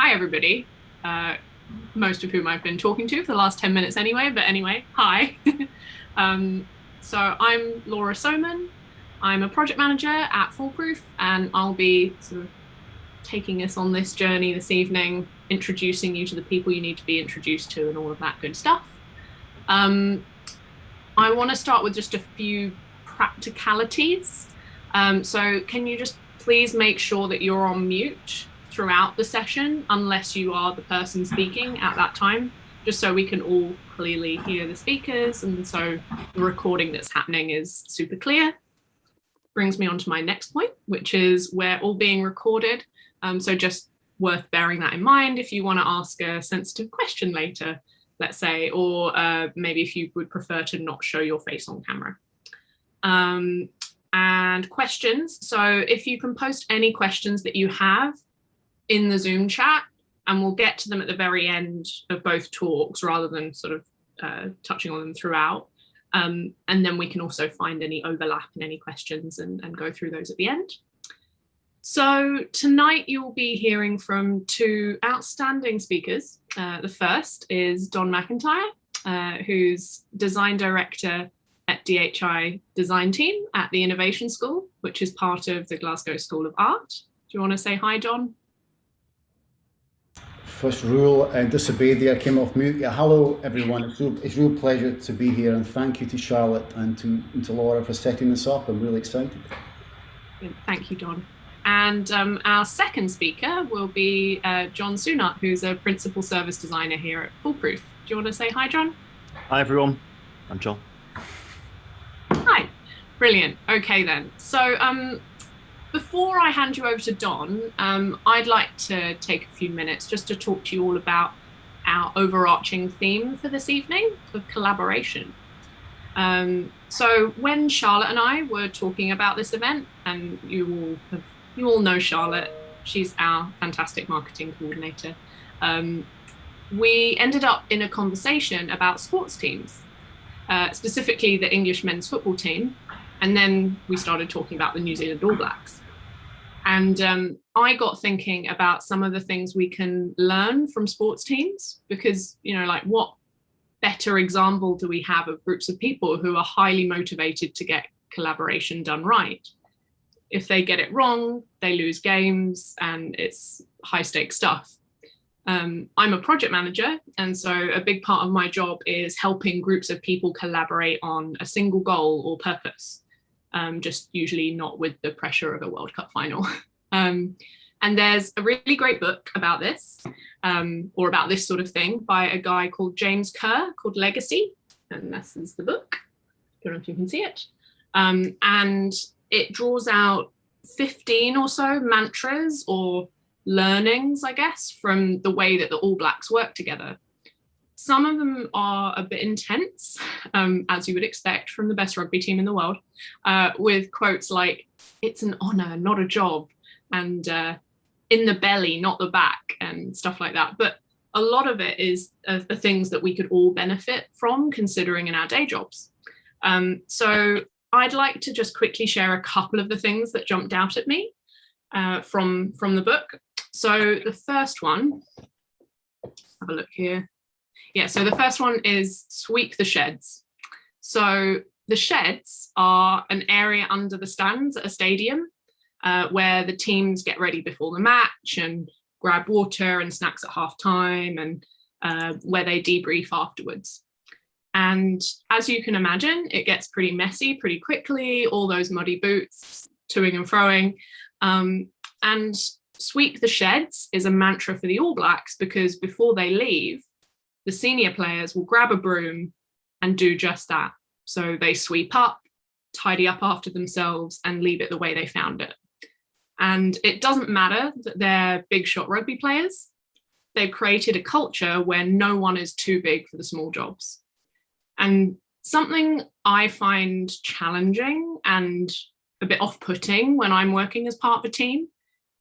hi everybody, most of whom I've been talking to for the last 10 minutes anyway, but anyway, hi. So I'm Laura Soman. I'm a project manager at Foolproof, and I'll be sort of taking us on this journey this evening, introducing you to the people you need to be introduced to and all of that good stuff. I want to start with just a few practicalities. So can you just please make sure that you're on mute throughout the session, unless you are the person speaking at that time, just so we can all clearly hear the speakers, and so the recording that's happening is super clear. Brings me on to my next point, which is we're all being recorded. So just worth bearing that in mind if you want to ask a sensitive question later, let's say, or maybe if you would prefer to not show your face on camera. And questions. So if you can post any questions that you have in the Zoom chat, and we'll get to them at the very end of both talks rather than sort of touching on them throughout. And then we can also find any overlap in any questions and go through those at the end. So tonight you'll be hearing from two outstanding speakers. The first is Don McIntyre, who's design director at DHI design team at the Innovation School, which is part of the Glasgow School of Art. Do you want to say hi, Don? First rule, disobeyed there, came off mute. Yeah, hello everyone. It's a real pleasure to be here, and thank you to Charlotte and to Laura for setting this up. I'm really excited. Thank you, Don. And our second speaker will be John Sunart, who's a principal service designer here at Foolproof. Do you want to say hi, John? Hi everyone, I'm John. Hi, brilliant. Okay then. So before I hand you over to Don, I'd like to take a few minutes just to talk to you all about our overarching theme for this evening of collaboration. So when Charlotte and I were talking about this event, and you all know Charlotte, she's our fantastic marketing coordinator, we ended up in a conversation about sports teams, specifically the English men's football team. And then we started talking about the New Zealand All Blacks. And I got thinking about some of the things we can learn from sports teams, because, you know, like, what better example do we have of groups of people who are highly motivated to get collaboration done right? If they get it wrong, they lose games, and it's high stakes stuff. I'm a project manager, and so a big part of my job is helping groups of people collaborate on a single goal or purpose. Just usually not with the pressure of a World Cup final. And there's a really great book about this, or about this sort of thing, by a guy called James Kerr, called Legacy. And this is the book. I don't know if you can see it. And it draws out 15 or so mantras or learnings, I guess, from the way that the All Blacks work together. Some of them are a bit intense, as you would expect from the best rugby team in the world, with quotes like, "It's an honour, not a job," and "in the belly, not the back," and stuff like that. But a lot of it is the things that we could all benefit from considering in our day jobs. So I'd like to just quickly share a couple of the things that jumped out at me from the book. So the first one, have a look here. Yeah, so the first one is sweep the sheds. So the sheds are an area under the stands at a stadium where the teams get ready before the match and grab water and snacks at half time, and where they debrief afterwards. And as you can imagine, it gets pretty messy pretty quickly, all those muddy boots, toing and froing. And sweep the sheds is a mantra for the All Blacks, because before they leave, the senior players will grab a broom and do just that. So they sweep up, tidy up after themselves, and leave it the way they found it. And it doesn't matter that they're big shot rugby players. They've created a culture where no one is too big for the small jobs. And something I find challenging and a bit off-putting when I'm working as part of a team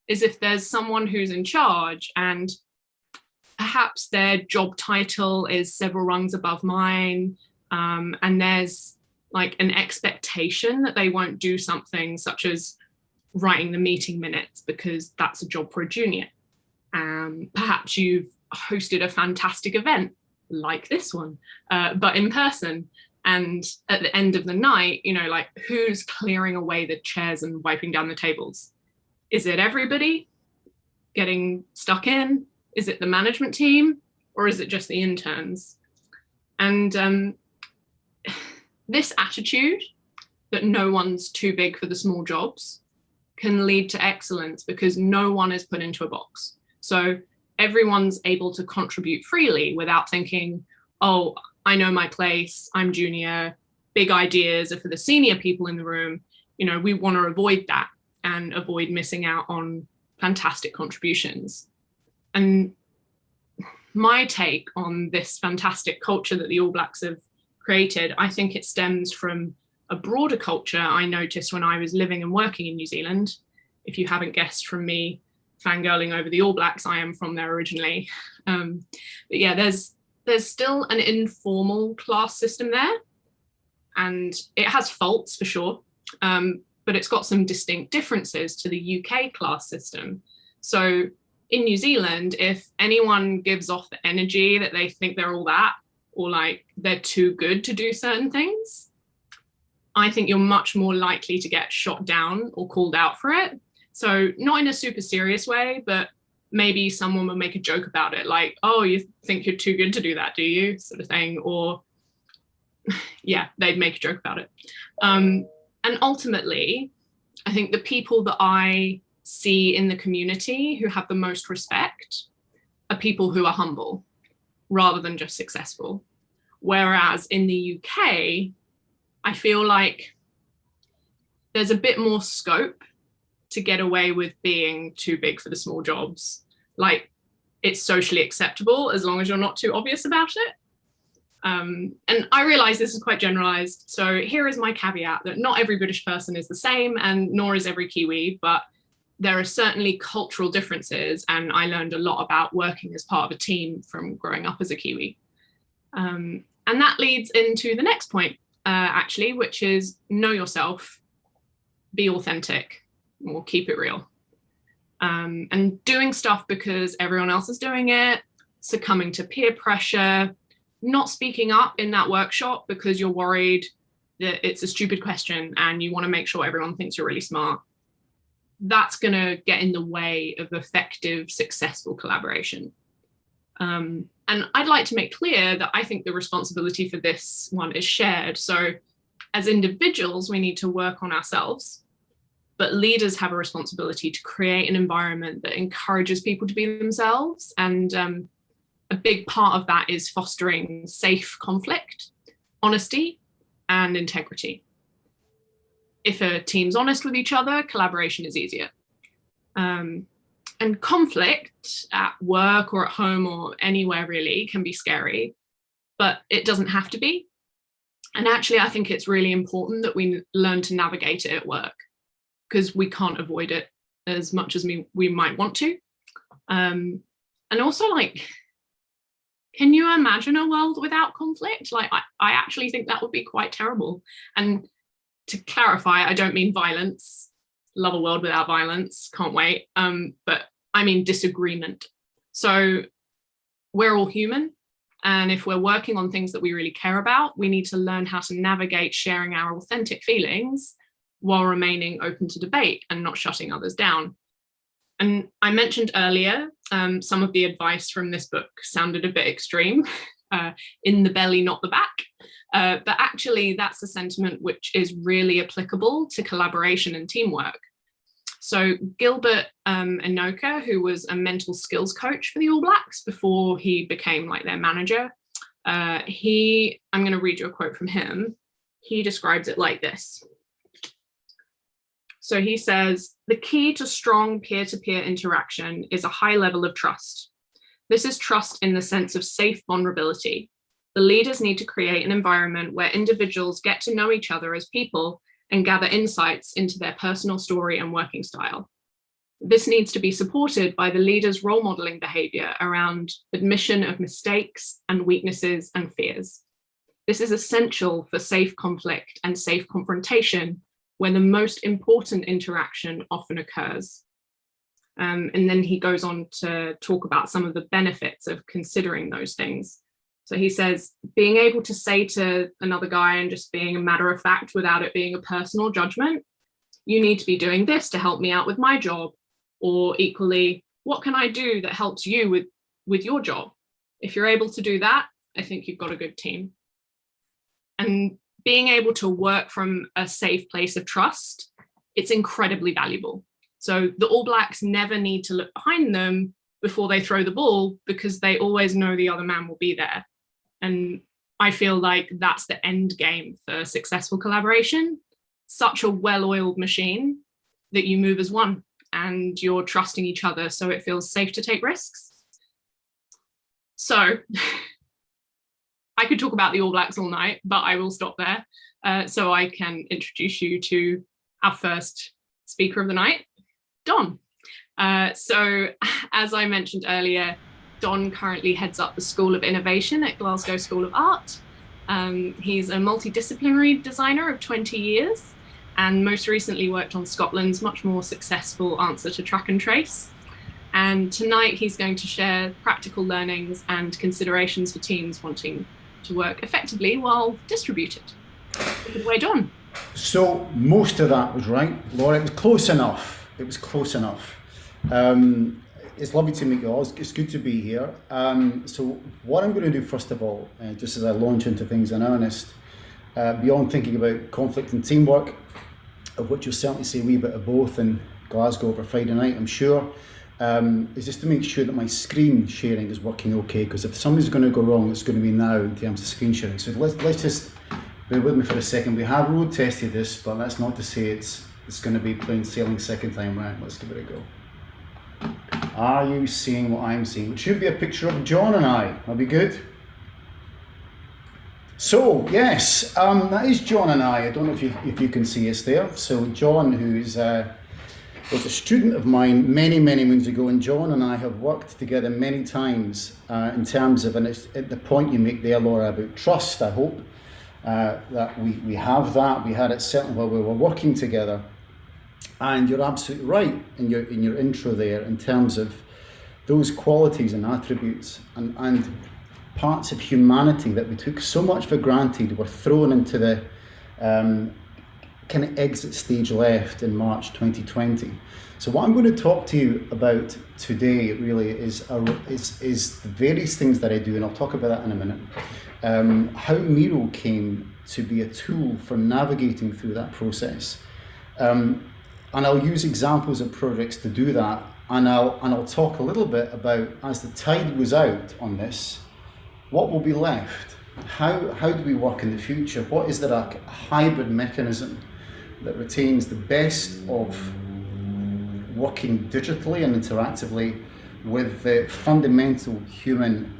is if there's someone who's in charge and perhaps their job title is several rungs above mine, and there's like an expectation that they won't do something such as writing the meeting minutes because that's a job for a junior. Perhaps you've hosted a fantastic event like this one, but in person. And at the end of the night, like, who's clearing away the chairs and wiping down the tables? Is it everybody getting stuck in? Is it the management team? Or is it just the interns? And this attitude that no one's too big for the small jobs can lead to excellence, because no one is put into a box. So everyone's able to contribute freely without thinking, oh, I know my place, I'm junior, big ideas are for the senior people in the room. We want to avoid that and avoid missing out on fantastic contributions. And my take on this fantastic culture that the All Blacks have created, I think it stems from a broader culture I noticed when I was living and working in New Zealand. If you haven't guessed from me fangirling over the All Blacks, I am from there originally. But yeah, there's still an informal class system there, and it has faults for sure, but it's got some distinct differences to the UK class system. So in New Zealand, if anyone gives off the energy that they think they're all that, or like they're too good to do certain things, I think you're much more likely to get shot down or called out for it. So not in a super serious way, but maybe someone will make a joke about it, like, oh, you think you're too good to do that, do you? Sort of thing. Or yeah, they'd make a joke about it. And ultimately, I think the people that I see in the community who have the most respect are people who are humble rather than just successful. Whereas in the UK, I feel like there's a bit more scope to get away with being too big for the small jobs. Like, it's socially acceptable as long as you're not too obvious about it. And I realize this is quite generalized. So here is my caveat that not every British person is the same, and nor is every Kiwi, but there are certainly cultural differences. And I learned a lot about working as part of a team from growing up as a Kiwi. And that leads into the next point, actually, which is know yourself, be authentic, or keep it real. And doing stuff because everyone else is doing it, succumbing to peer pressure, not speaking up in that workshop because you're worried that it's a stupid question and you want to make sure everyone thinks you're really smart. That's going to get in the way of effective, successful collaboration. And I'd like to make clear that I think the responsibility for this one is shared. So as individuals, we need to work on ourselves, but leaders have a responsibility to create an environment that encourages people to be themselves. And a big part of that is fostering safe conflict, honesty, and integrity. If a team's honest with each other, collaboration is easier. And conflict at work or at home or anywhere really can be scary, but it doesn't have to be. And actually, I think it's really important that we learn to navigate it at work, because we can't avoid it as much as we might want to. And also, like, can you imagine a world without conflict? Like, I actually think that would be quite terrible. And to clarify, I don't mean violence. Love a world without violence, can't wait. But I mean disagreement. So we're all human. And if we're working on things that we really care about, we need to learn how to navigate sharing our authentic feelings while remaining open to debate and not shutting others down. And I mentioned earlier, some of the advice from this book sounded a bit extreme, in the belly, not the back. But actually, that's a sentiment which is really applicable to collaboration and teamwork. So Gilbert Enoka, who was a mental skills coach for the All Blacks before he became like their manager, I'm going to read you a quote from him. He describes it like this. So he says, the key to strong peer-to-peer interaction is a high level of trust. This is trust in the sense of safe vulnerability. The leaders need to create an environment where individuals get to know each other as people and gather insights into their personal story and working style. This needs to be supported by the leader's role modeling behavior around admission of mistakes and weaknesses and fears. This is essential for safe conflict and safe confrontation, where the most important interaction often occurs. And then he goes on to talk about some of the benefits of considering those things. So he says, being able to say to another guy and just being a matter of fact without it being a personal judgment, you need to be doing this to help me out with my job. Or equally, what can I do that helps you with your job? If you're able to do that, I think you've got a good team. And being able to work from a safe place of trust, it's incredibly valuable. So the All Blacks never need to look behind them before they throw the ball, because they always know the other man will be there. And I feel like that's the end game for successful collaboration. Such a well-oiled machine that you move as one and you're trusting each other, so it feels safe to take risks. So I could talk about the All Blacks all night, but I will stop there so I can introduce you to our first speaker of the night, Don. So as I mentioned earlier, Don currently heads up the School of Innovation at Glasgow School of Art. He's a multidisciplinary designer of 20 years and most recently worked on Scotland's much more successful answer to track and trace. And tonight he's going to share practical learnings and considerations for teams wanting to work effectively while distributed. Good way, Don. So most of that was right, Laura. It was close enough. It was close enough. It's lovely to meet you all. It's good to be here. So what I'm going to do first of all, just as I launch into things in earnest, beyond thinking about conflict and teamwork, of which you'll certainly see a wee bit of both in Glasgow over Friday night, I'm sure, is just to make sure that my screen sharing is working okay, because if something's going to go wrong, it's going to be now in terms of screen sharing. So let's just bear with me for a second. We have road tested this, but that's not to say it's going to be plain sailing second time round. Let's give it a go. Are you seeing what I'm seeing? It should be a picture of John and I. That'll be good. So yes, that is John and I. I don't know if you can see us there. So John, who's was a student of mine many moons ago, and John and I have worked together many times in terms of, and it's at the point you make there, Laura, about trust. I hope that we have that. We had it certainly while we were working together. And you're absolutely right in your intro there in terms of those qualities and attributes and parts of humanity that we took so much for granted were thrown into the kind of exit stage left in March 2020. So what I'm going to talk to you about today really is the various things that I do, and I'll talk about that in a minute. How Miro came to be a tool for navigating through that process. And I'll use examples of projects to do that, and I'll talk a little bit about, as the tide goes out on this, what will be left? How do we work in the future? What is there a hybrid mechanism that retains the best of working digitally and interactively with the fundamental human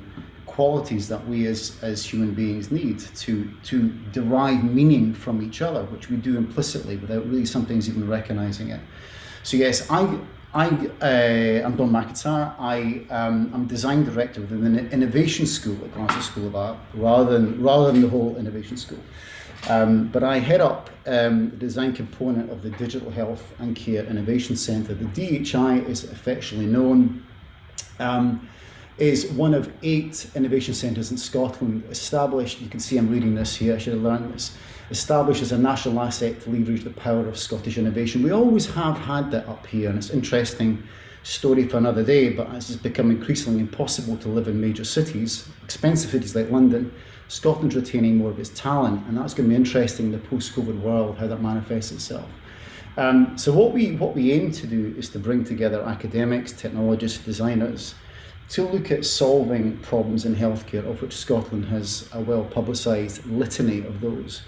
qualities that we as human beings need to derive meaning from each other, which we do implicitly without really sometimes even recognizing it. So yes, I'm Don McIntyre. I'm design director within the Innovation School at Glasgow School of Art, rather than the whole Innovation School. But I head up the design component of the Digital Health and Care Innovation Centre. The DHI is affectionately known. Is one of 8 innovation centres in Scotland, established, you can see I'm reading this here, I should have learned this, established as a national asset to leverage the power of Scottish innovation. We always have had that up here, and it's an interesting story for another day, but as it's become increasingly impossible to live in major cities, expensive cities like London, Scotland's retaining more of its talent, and that's going to be interesting in the post-COVID world, how that manifests itself. So what we aim to do is to bring together academics, technologists, designers, to look at solving problems in healthcare, of which Scotland has a well-publicised litany of those.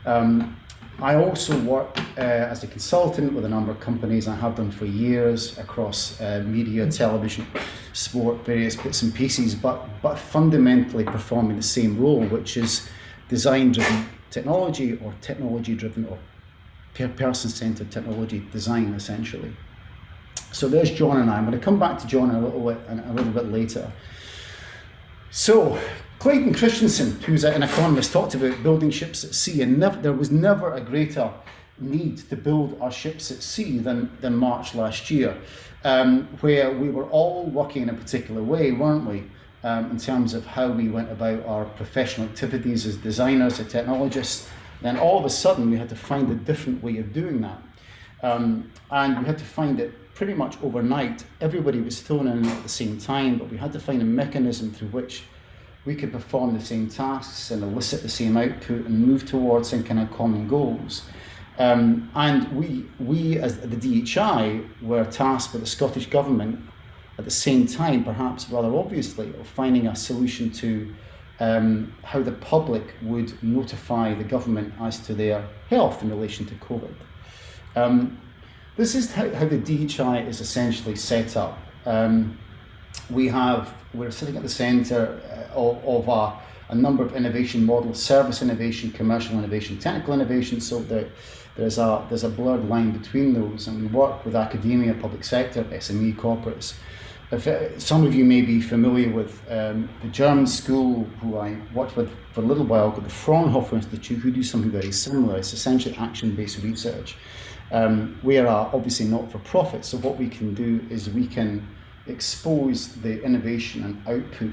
I also work as a consultant with a number of companies. I have done for years across media, television, sport, various bits and pieces, but fundamentally performing the same role, which is design-driven technology or technology-driven or person-centred technology design, essentially. So there's John and I. I'm going to come back to John a little bit later. So Clayton Christensen, who's an economist, talked about building ships at sea, and there was never a greater need to build our ships at sea than March last year, where we were all working in a particular way, weren't we? In terms of how we went about our professional activities as designers, as technologists. Then all of a sudden we had to find a different way of doing that. And we had to find it pretty much overnight. Everybody was thrown in at the same time, but we had to find a mechanism through which we could perform the same tasks and elicit the same output and move towards some kind of common goals. And we as the DHI were tasked with the Scottish Government at the same time, perhaps rather obviously, of finding a solution to how the public would notify the government as to their health in relation to COVID. This is how the DHI is essentially set up. We're sitting at the centre of a number of innovation models: service innovation, commercial innovation, technical innovation. So there's a blurred line between those, and we work with academia, public sector, SME, corporates. Some of you may be familiar with the German school, who I worked with for a little while, called the Fraunhofer Institute, who do something very similar. It's essentially action-based research. We are obviously not for profit, so what we can do is we can expose the innovation and output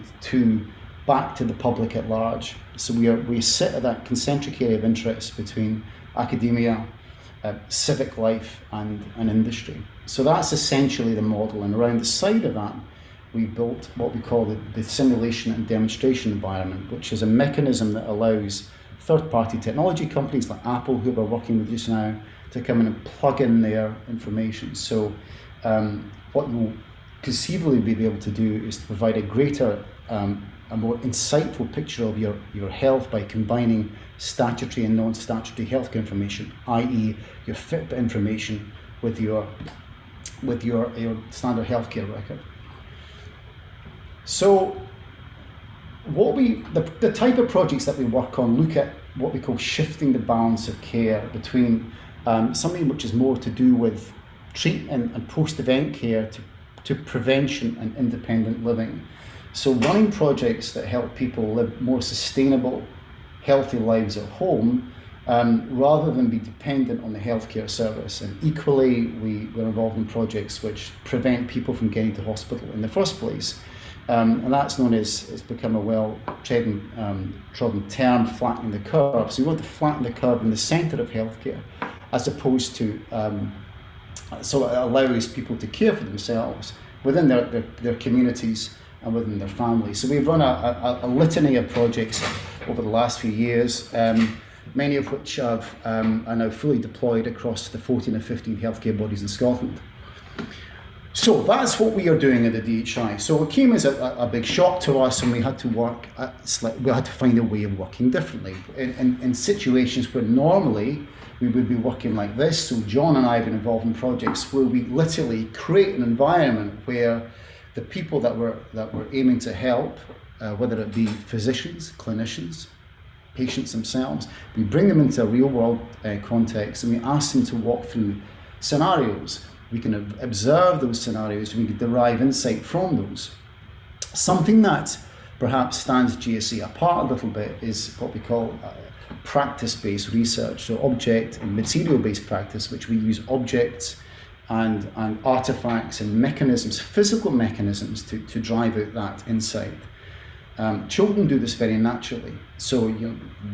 back to the public at large. So we sit at that concentric area of interest between academia, civic life and industry. So that's essentially the model, and around the side of that we built what we call the simulation and demonstration environment, which is a mechanism that allows third-party technology companies like Apple, who we're working with just now, to come in and plug in their information. So what you'll conceivably be able to do is to provide a greater, a more insightful picture of your health by combining statutory and non-statutory healthcare information, i.e. your Fitbit information with your standard healthcare record. So the type of projects that we work on look at what we call shifting the balance of care between something which is more to do with treatment and post-event care to prevention and independent living. So running projects that help people live more sustainable, healthy lives at home, rather than be dependent on the healthcare service. And equally, we're involved in projects which prevent people from getting to hospital in the first place. And that's known as, it's become a well-trodden term, flattening the curve. So we want to flatten the curve in the centre of healthcare, as opposed to, so it allows people to care for themselves within their communities and within their families. So we've run a litany of projects over the last few years, many of which are now fully deployed across the 14 or 15 healthcare bodies in Scotland. So that's what we are doing at the DHI. So it came as a big shock to us, and we had to we had to find a way of working differently. In situations where normally we would be working like this, so John and I have been involved in projects where we literally create an environment where the people that we're aiming to help, whether it be physicians, clinicians, patients themselves, we bring them into a real world context, and we ask them to walk through scenarios. We can observe those scenarios, and we can derive insight from those. Something that perhaps stands GSE apart a little bit is what we call practice-based research, so object and material-based practice, which we use objects and artifacts and mechanisms, physical mechanisms to drive out that insight. Children do this very naturally. So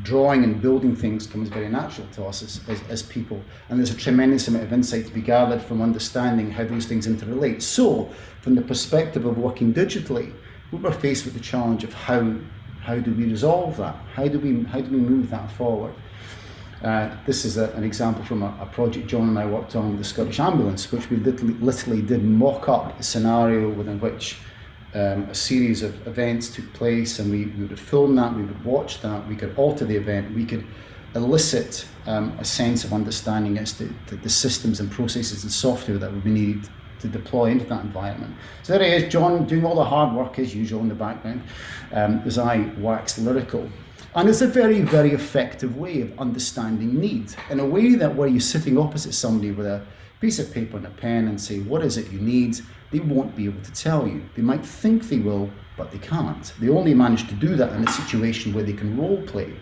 drawing and building things comes very natural to us as people. And there's a tremendous amount of insight to be gathered from understanding how those things interrelate. So from the perspective of working digitally, we were faced with the challenge of how do we resolve that? How do we move that forward? This is an example from a project John and I worked on with the Scottish Ambulance, which we literally did mock up a scenario within which a series of events took place, and we would film that, we would watch that, we could alter the event, we could elicit a sense of understanding as to the systems and processes and software that would be needed to deploy into that environment. So there he is, John, doing all the hard work as usual in the background, as I waxed lyrical. And it's a very, very effective way of understanding need, in a way that where you're sitting opposite somebody with a piece of paper and a pen and say, what is it you need? They won't be able to tell you. They might think they will, but they can't. They only manage to do that in a situation where they can role play.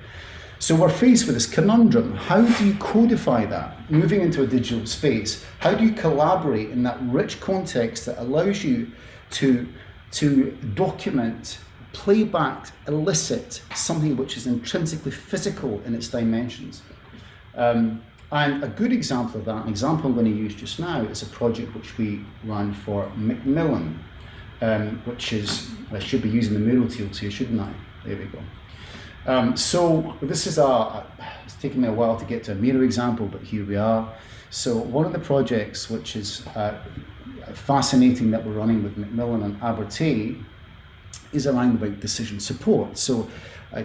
So we're faced with this conundrum. How do you codify that? Moving into a digital space, how do you collaborate in that rich context that allows you to document, play back, elicit something which is intrinsically physical in its dimensions? And a good example of that, an example I'm going to use just now, is a project which we ran for Macmillan, which is, I should be using the Miro tool here, shouldn't I? There we go. So this is it's taken me a while to get to a Miro example, but here we are. So one of the projects which is fascinating that we're running with Macmillan and Abertay is around about decision support. So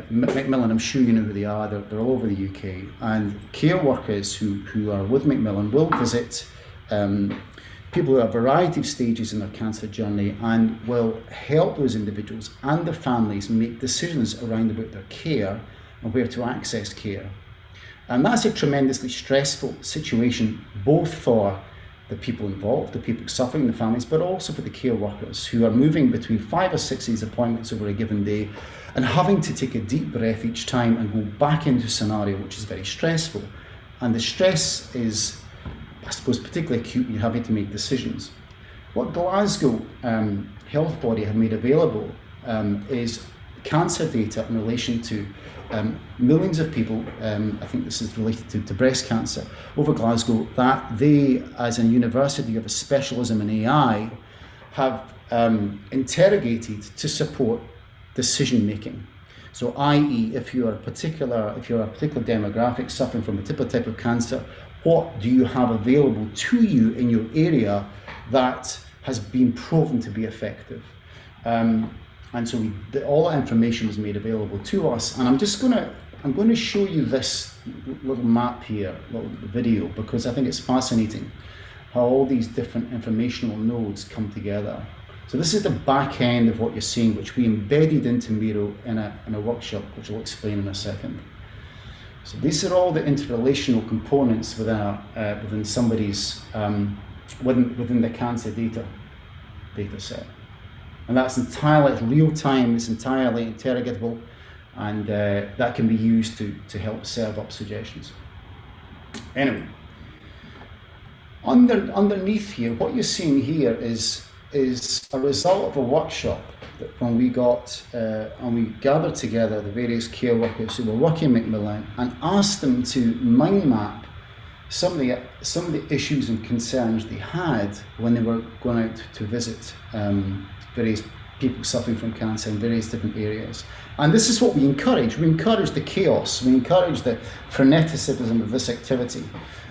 Macmillan, I'm sure you know who they are, they're all over the UK, and care workers who are with Macmillan will visit people who are at a variety of stages in their cancer journey and will help those individuals and their families make decisions around about their care and where to access care. And that's a tremendously stressful situation, both for the people involved, the people suffering, the families, but also for the care workers who are moving between 5 or 6 of these appointments over a given day and having to take a deep breath each time and go back into a scenario which is very stressful. And the stress is, I suppose, particularly acute when you're having to make decisions. What Glasgow Health Body have made available is cancer data in relation to millions of people, I think this is related to breast cancer, over Glasgow, that they, as a university of a specialism in AI, have interrogated to support decision making. So, i.e., if you're a particular demographic suffering from a particular type of cancer, what do you have available to you in your area that has been proven to be effective? And so all that information was made available to us. And I'm going to show you this little map here, little video, because I think it's fascinating how all these different informational nodes come together. So this is the back end of what you're seeing, which we embedded into Miro in a workshop, which I'll explain in a second. So these are all the interrelational components within somebody's within the cancer data set, and that's entirely real time. It's entirely interrogatable, and that can be used to help serve up suggestions. Anyway, underneath here, what you're seeing here is a result of a workshop that when we got and we gathered together the various care workers who were working at Macmillan and asked them to mind map some of the issues and concerns they had when they were going out to visit various people suffering from cancer in various different areas. And this is what we encourage. We encourage the chaos. We encourage the freneticism of this activity.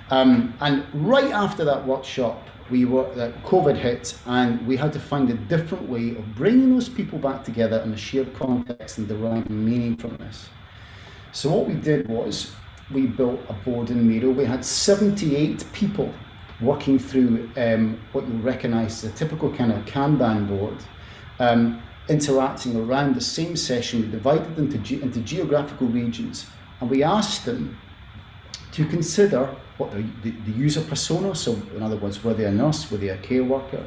And right after that workshop, COVID hit, and we had to find a different way of bringing those people back together in a shared context and deriving meaning from this. So what we did was we built a board in Miro. We had 78 people working through what you'll recognize as a typical kind of Kanban board, interacting around the same session. We divided them into geographical regions, and we asked them to consider what the user persona, so in other words, were they a nurse, were they a care worker,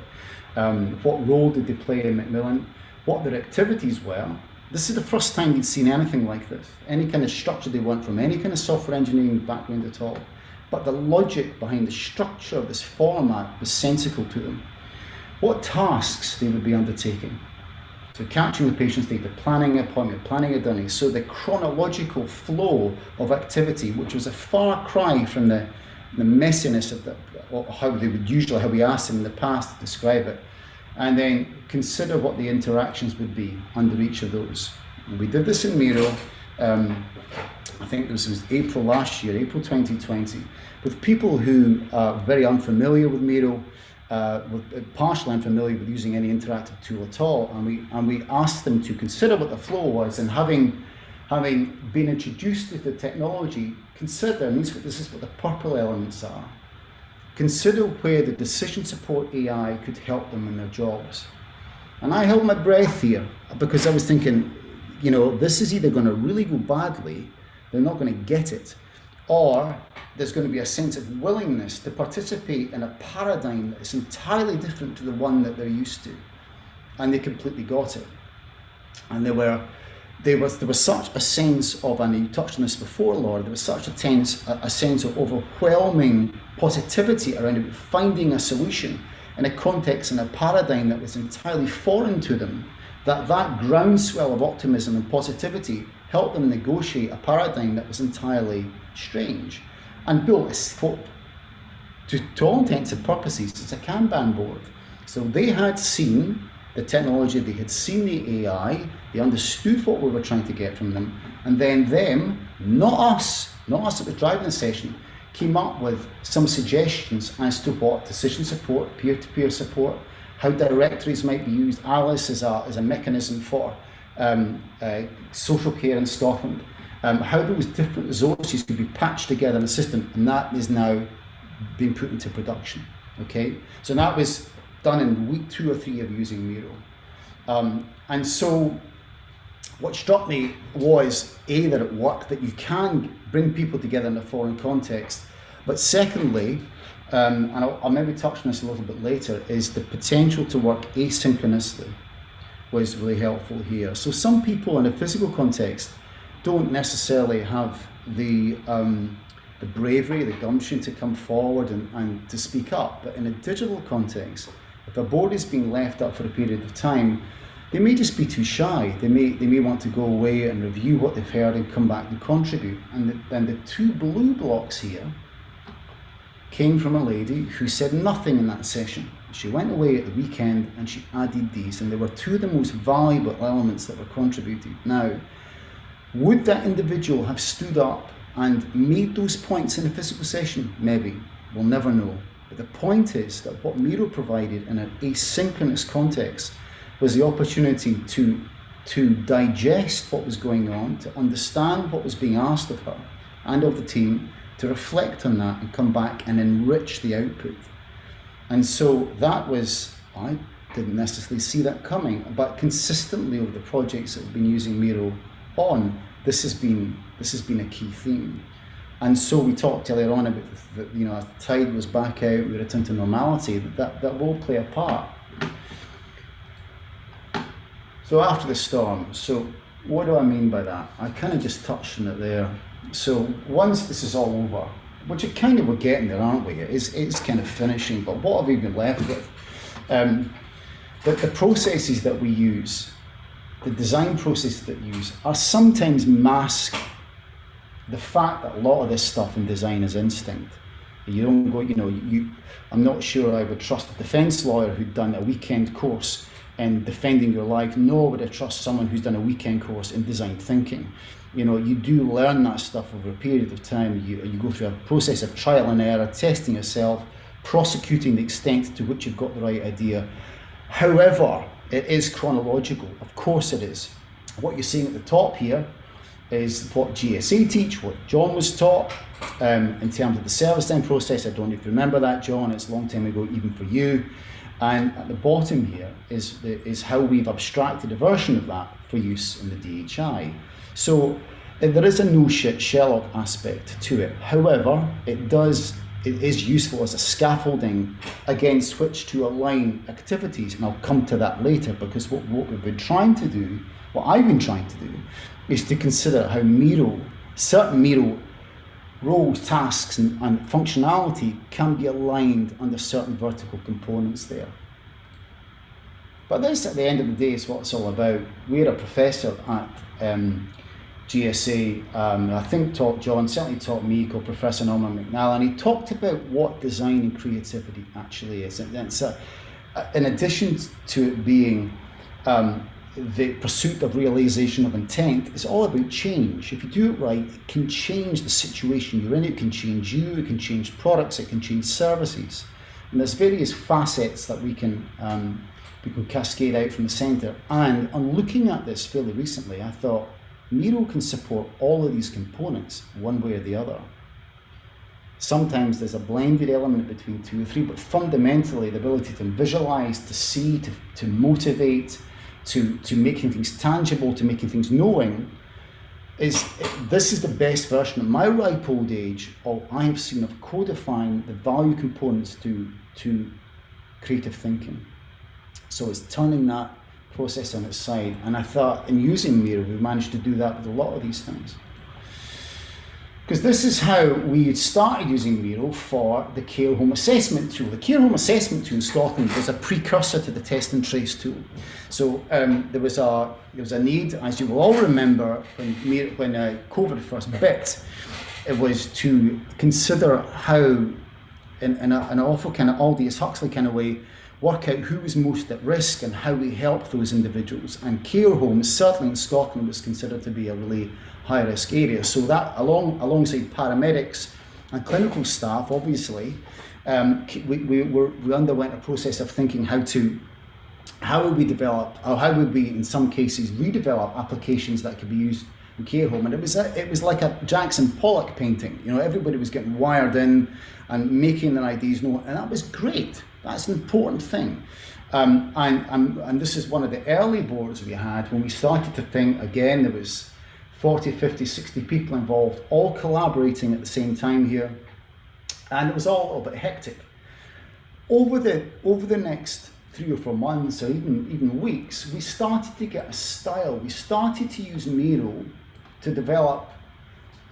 what role did they play in Macmillan, what their activities were. This is the first time they'd seen anything like this, any kind of structure they weren't from, any kind of software engineering background at all. But the logic behind the structure of this format was sensical to them. What tasks they would be undertaking. So capturing the patient's data, planning an appointment, planning a dining. So the chronological flow of activity, which was a far cry from the messiness of how we asked them in the past to describe it. And then consider what the interactions would be under each of those. And we did this in Miro, I think this was April last year, April 2020, with people who are very unfamiliar with Miro, partially unfamiliar with using any interactive tool at all, and we asked them to consider what the flow was, and having been introduced to the technology, consider, and this is what the purple elements are, consider where the decision support AI could help them in their jobs. And I held my breath here because I was thinking, this is either going to really go badly, they're not going to get it, or there's going to be a sense of willingness to participate in a paradigm that is entirely different to the one that they're used to. And they completely got it. And there were there was such a sense of, and you touched on this before, Laura, there was such a sense of overwhelming positivity around it, finding a solution in a context and a paradigm that was entirely foreign to them, that groundswell of optimism and positivity helped them negotiate a paradigm that was entirely strange. And built, to all intents and purposes, it's a Kanban board. So they had seen the technology, they had seen the AI, they understood what we were trying to get from them, and then them, not us that was driving the session, came up with some suggestions as to what decision support, peer-to-peer support, how directories might be used. Alice is a mechanism for social care in Scotland, how those different resources could be patched together in a system, and that is now being put into production. Okay, so that was done in week 2 or 3 of using Miro. And so what struck me was, A, that it worked, that you can bring people together in a foreign context, but secondly, and I'll maybe touch on this a little bit later, is the potential to work asynchronously was really helpful here. So some people in a physical context don't necessarily have the bravery, the gumption to come forward and to speak up, but in a digital context, if a board is being left up for a period of time, they may just be too shy. They may want to go away and review what they've heard and come back and contribute. And then the 2 blue blocks here came from a lady who said nothing in that session. She went away at the weekend and she added these, and they were 2 of the most valuable elements that were contributed. Now, would that individual have stood up and made those points in a physical session? Maybe. We'll never know. But the point is that what Miro provided in an asynchronous context was the opportunity to digest what was going on, to understand what was being asked of her and of the team, to reflect on that and come back and enrich the output. And so that was, I didn't necessarily see that coming, but consistently over the projects that we've been using Miro on, this has been a key theme. And so we talked earlier on about that, as the tide was back out, we return to normality, that will play a part. So after the storm, so what do I mean by that? I kind of just touched on it there. So once this is all over, which it kind of, we're getting there, aren't we? It's kind of finishing, but what have we been left with? The processes that we use, the design processes that we use, are sometimes mask the fact that a lot of this stuff in design is instinct. You don't go, I'm not sure I would trust a defense lawyer who'd done a weekend course in defending your life, nor would I trust someone who's done a weekend course in design thinking. You do learn that stuff over a period of time. You go through a process of trial and error, testing yourself, prosecuting the extent to which you've got the right idea. However, it is chronological. Of course it is. What you're seeing at the top here is what GSA teach, what John was taught in terms of the service design process. I don't know if you remember that, John. It's a long time ago, even for you. And at the bottom here is how we've abstracted a version of that for use in the DHI. So there is a no shit Sherlock aspect to it. However, it is useful as a scaffolding against which to align activities, and I'll come to that later, because what we've been trying to do, what I've been trying to do, is to consider how certain Miro roles, tasks, and functionality can be aligned under certain vertical components there. But this, at the end of the day, is what it's all about. We're a professor at GSA, I think taught John, certainly taught me, called Professor Norman McNally, and he talked about what design and creativity actually is. And it's in addition to it being the pursuit of realization of intent, it's all about change. If you do it right, it can change the situation you're in, it can change you, it can change products, it can change services. And there's various facets that we can cascade out from the center. And on looking at this fairly recently, I thought, Miro can support all of these components one way or the other. Sometimes there's a blended element between 2 or 3, but fundamentally the ability to visualize, to see, to motivate, to making things tangible, to making things knowing, this is the best version at my ripe old age I have seen of codifying the value components to creative thinking. So it's turning that process on its side. And I thought, in using Miro, we managed to do that with a lot of these things. Because this is how we started using Miro for the care home assessment tool. The care home assessment tool in Scotland was a precursor to the test and trace tool. So there was a need, as you will all remember, when COVID first bit, it was to consider how, in an awful kind of Aldous Huxley kind of way, work out who was most at risk and how we help those individuals. And care homes, certainly in Scotland, was considered to be a really high-risk area. So that, alongside paramedics and clinical staff, obviously, we underwent a process of thinking how would we develop, or how would we, in some cases, redevelop applications that could be used in care home. And it was like a Jackson Pollock painting. You know, everybody was getting wired in and making their ideas known, and that was great. That's an important thing. And this is one of the early boards we had when we started to think, again, there was 40, 50, 60 people involved, all collaborating at the same time here. And it was all a little bit hectic. Over the next 3 or 4 months, or even weeks, we started to get a style. We started to use Miro to develop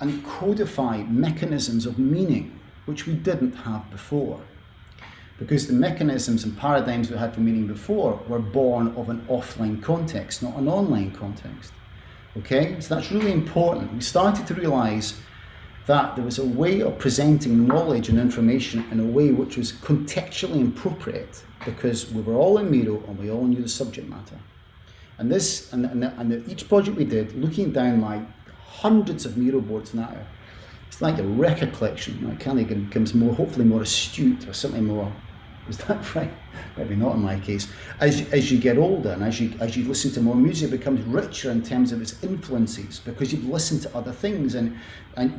and codify mechanisms of meaning, which we didn't have before. Because the mechanisms and paradigms we had for meaning before were born of an offline context, not an online context. Okay, so that's really important. We started to realize that there was a way of presenting knowledge and information in a way which was contextually appropriate, because we were all in Miro and we all knew the subject matter. And this, and each project we did, looking down my hundreds of Miro boards now, it's like a record collection. You know, it kind of becomes more, hopefully more astute, or something more. Is that right? Maybe not in my case. As you get older and as you listen to more music, it becomes richer in terms of its influences, because you've listened to other things, and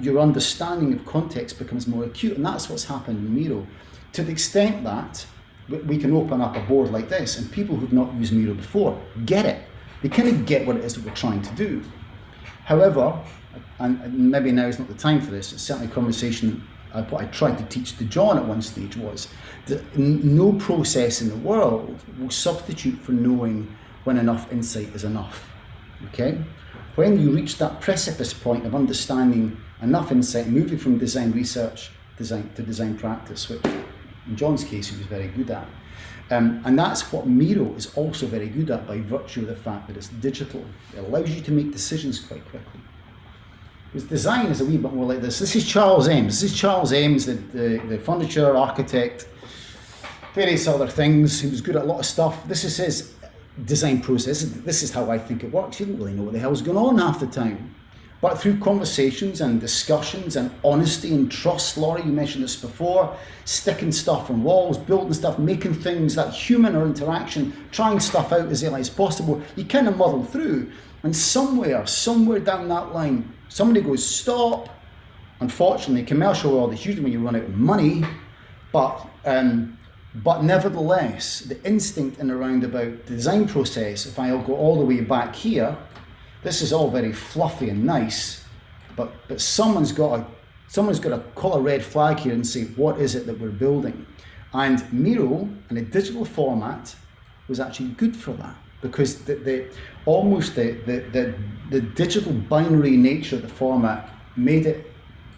your understanding of context becomes more acute. And that's what's happened in Miro, to the extent that we can open up a board like this, and people who've not used Miro before get it. They kind of get what it is that we're trying to do. However, and maybe now is not the time for this, it's certainly a conversation. What I tried to teach to John at one stage was that no process in the world will substitute for knowing when enough insight is enough. Okay? When you reach that precipice point of understanding enough insight, moving from design research to design practice, which in John's case he was very good at. And that's what Miro is also very good at, by virtue of the fact that it's digital. It allows you to make decisions quite quickly. Because design is a wee bit more like this. This is Charles Ames. This is Charles Ames, the furniture architect, various other things. He was good at a lot of stuff. This is his design process. This is how I think it works. You don't really know what the hell's going on half the time. But through conversations and discussions and honesty and trust, Laurie, you mentioned this before, sticking stuff on walls, building stuff, making things, that human or interaction, trying stuff out as early as possible, you kind of muddle through. And somewhere down that line, somebody goes, stop. Unfortunately, commercial world, it's usually when you run out of money, but nevertheless, the instinct in a roundabout design process, if I'll go all the way back here, this is all very fluffy and nice, but someone's got to call a red flag here and say, what is it that we're building? And Miro, in a digital format, was actually good for that. Because the digital binary nature of the format made it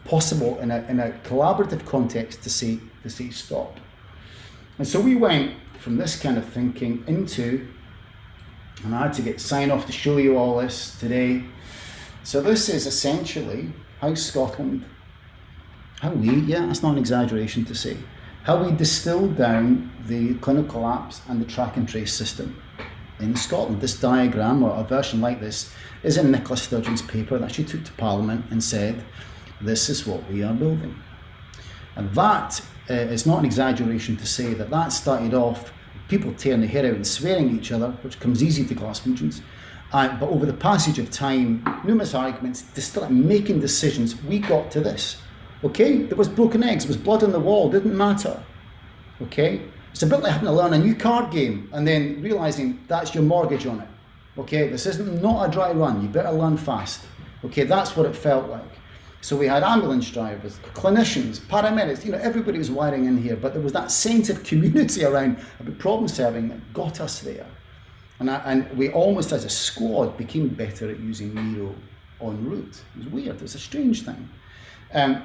possible in a collaborative context to say stop. And so we went from this kind of thinking into, and I had to get sign off to show you all this today. So this is essentially how Scotland, that's not an exaggeration to say, how we distilled down the clinical apps and the track and trace system in Scotland. This diagram, or a version like this, is in Nicola Sturgeon's paper that she took to Parliament and said, this is what we are building. And that is not an exaggeration to say that started off people tearing their hair out and swearing at each other, which comes easy to Glaswegians. But over the passage of time, numerous arguments, making decisions, we got to this. Okay, there was broken eggs, there was blood on the wall, didn't matter. Okay, it's a bit like having to learn a new card game and then realizing that's your mortgage on it. Okay, this isn't not a dry run, you better learn fast. Okay, that's what it felt like. So we had ambulance drivers, clinicians, paramedics, everybody was wiring in here, but there was that sense of community around problem solving that got us there. And we almost as a squad became better at using Miro en route. It was weird, it was a strange thing.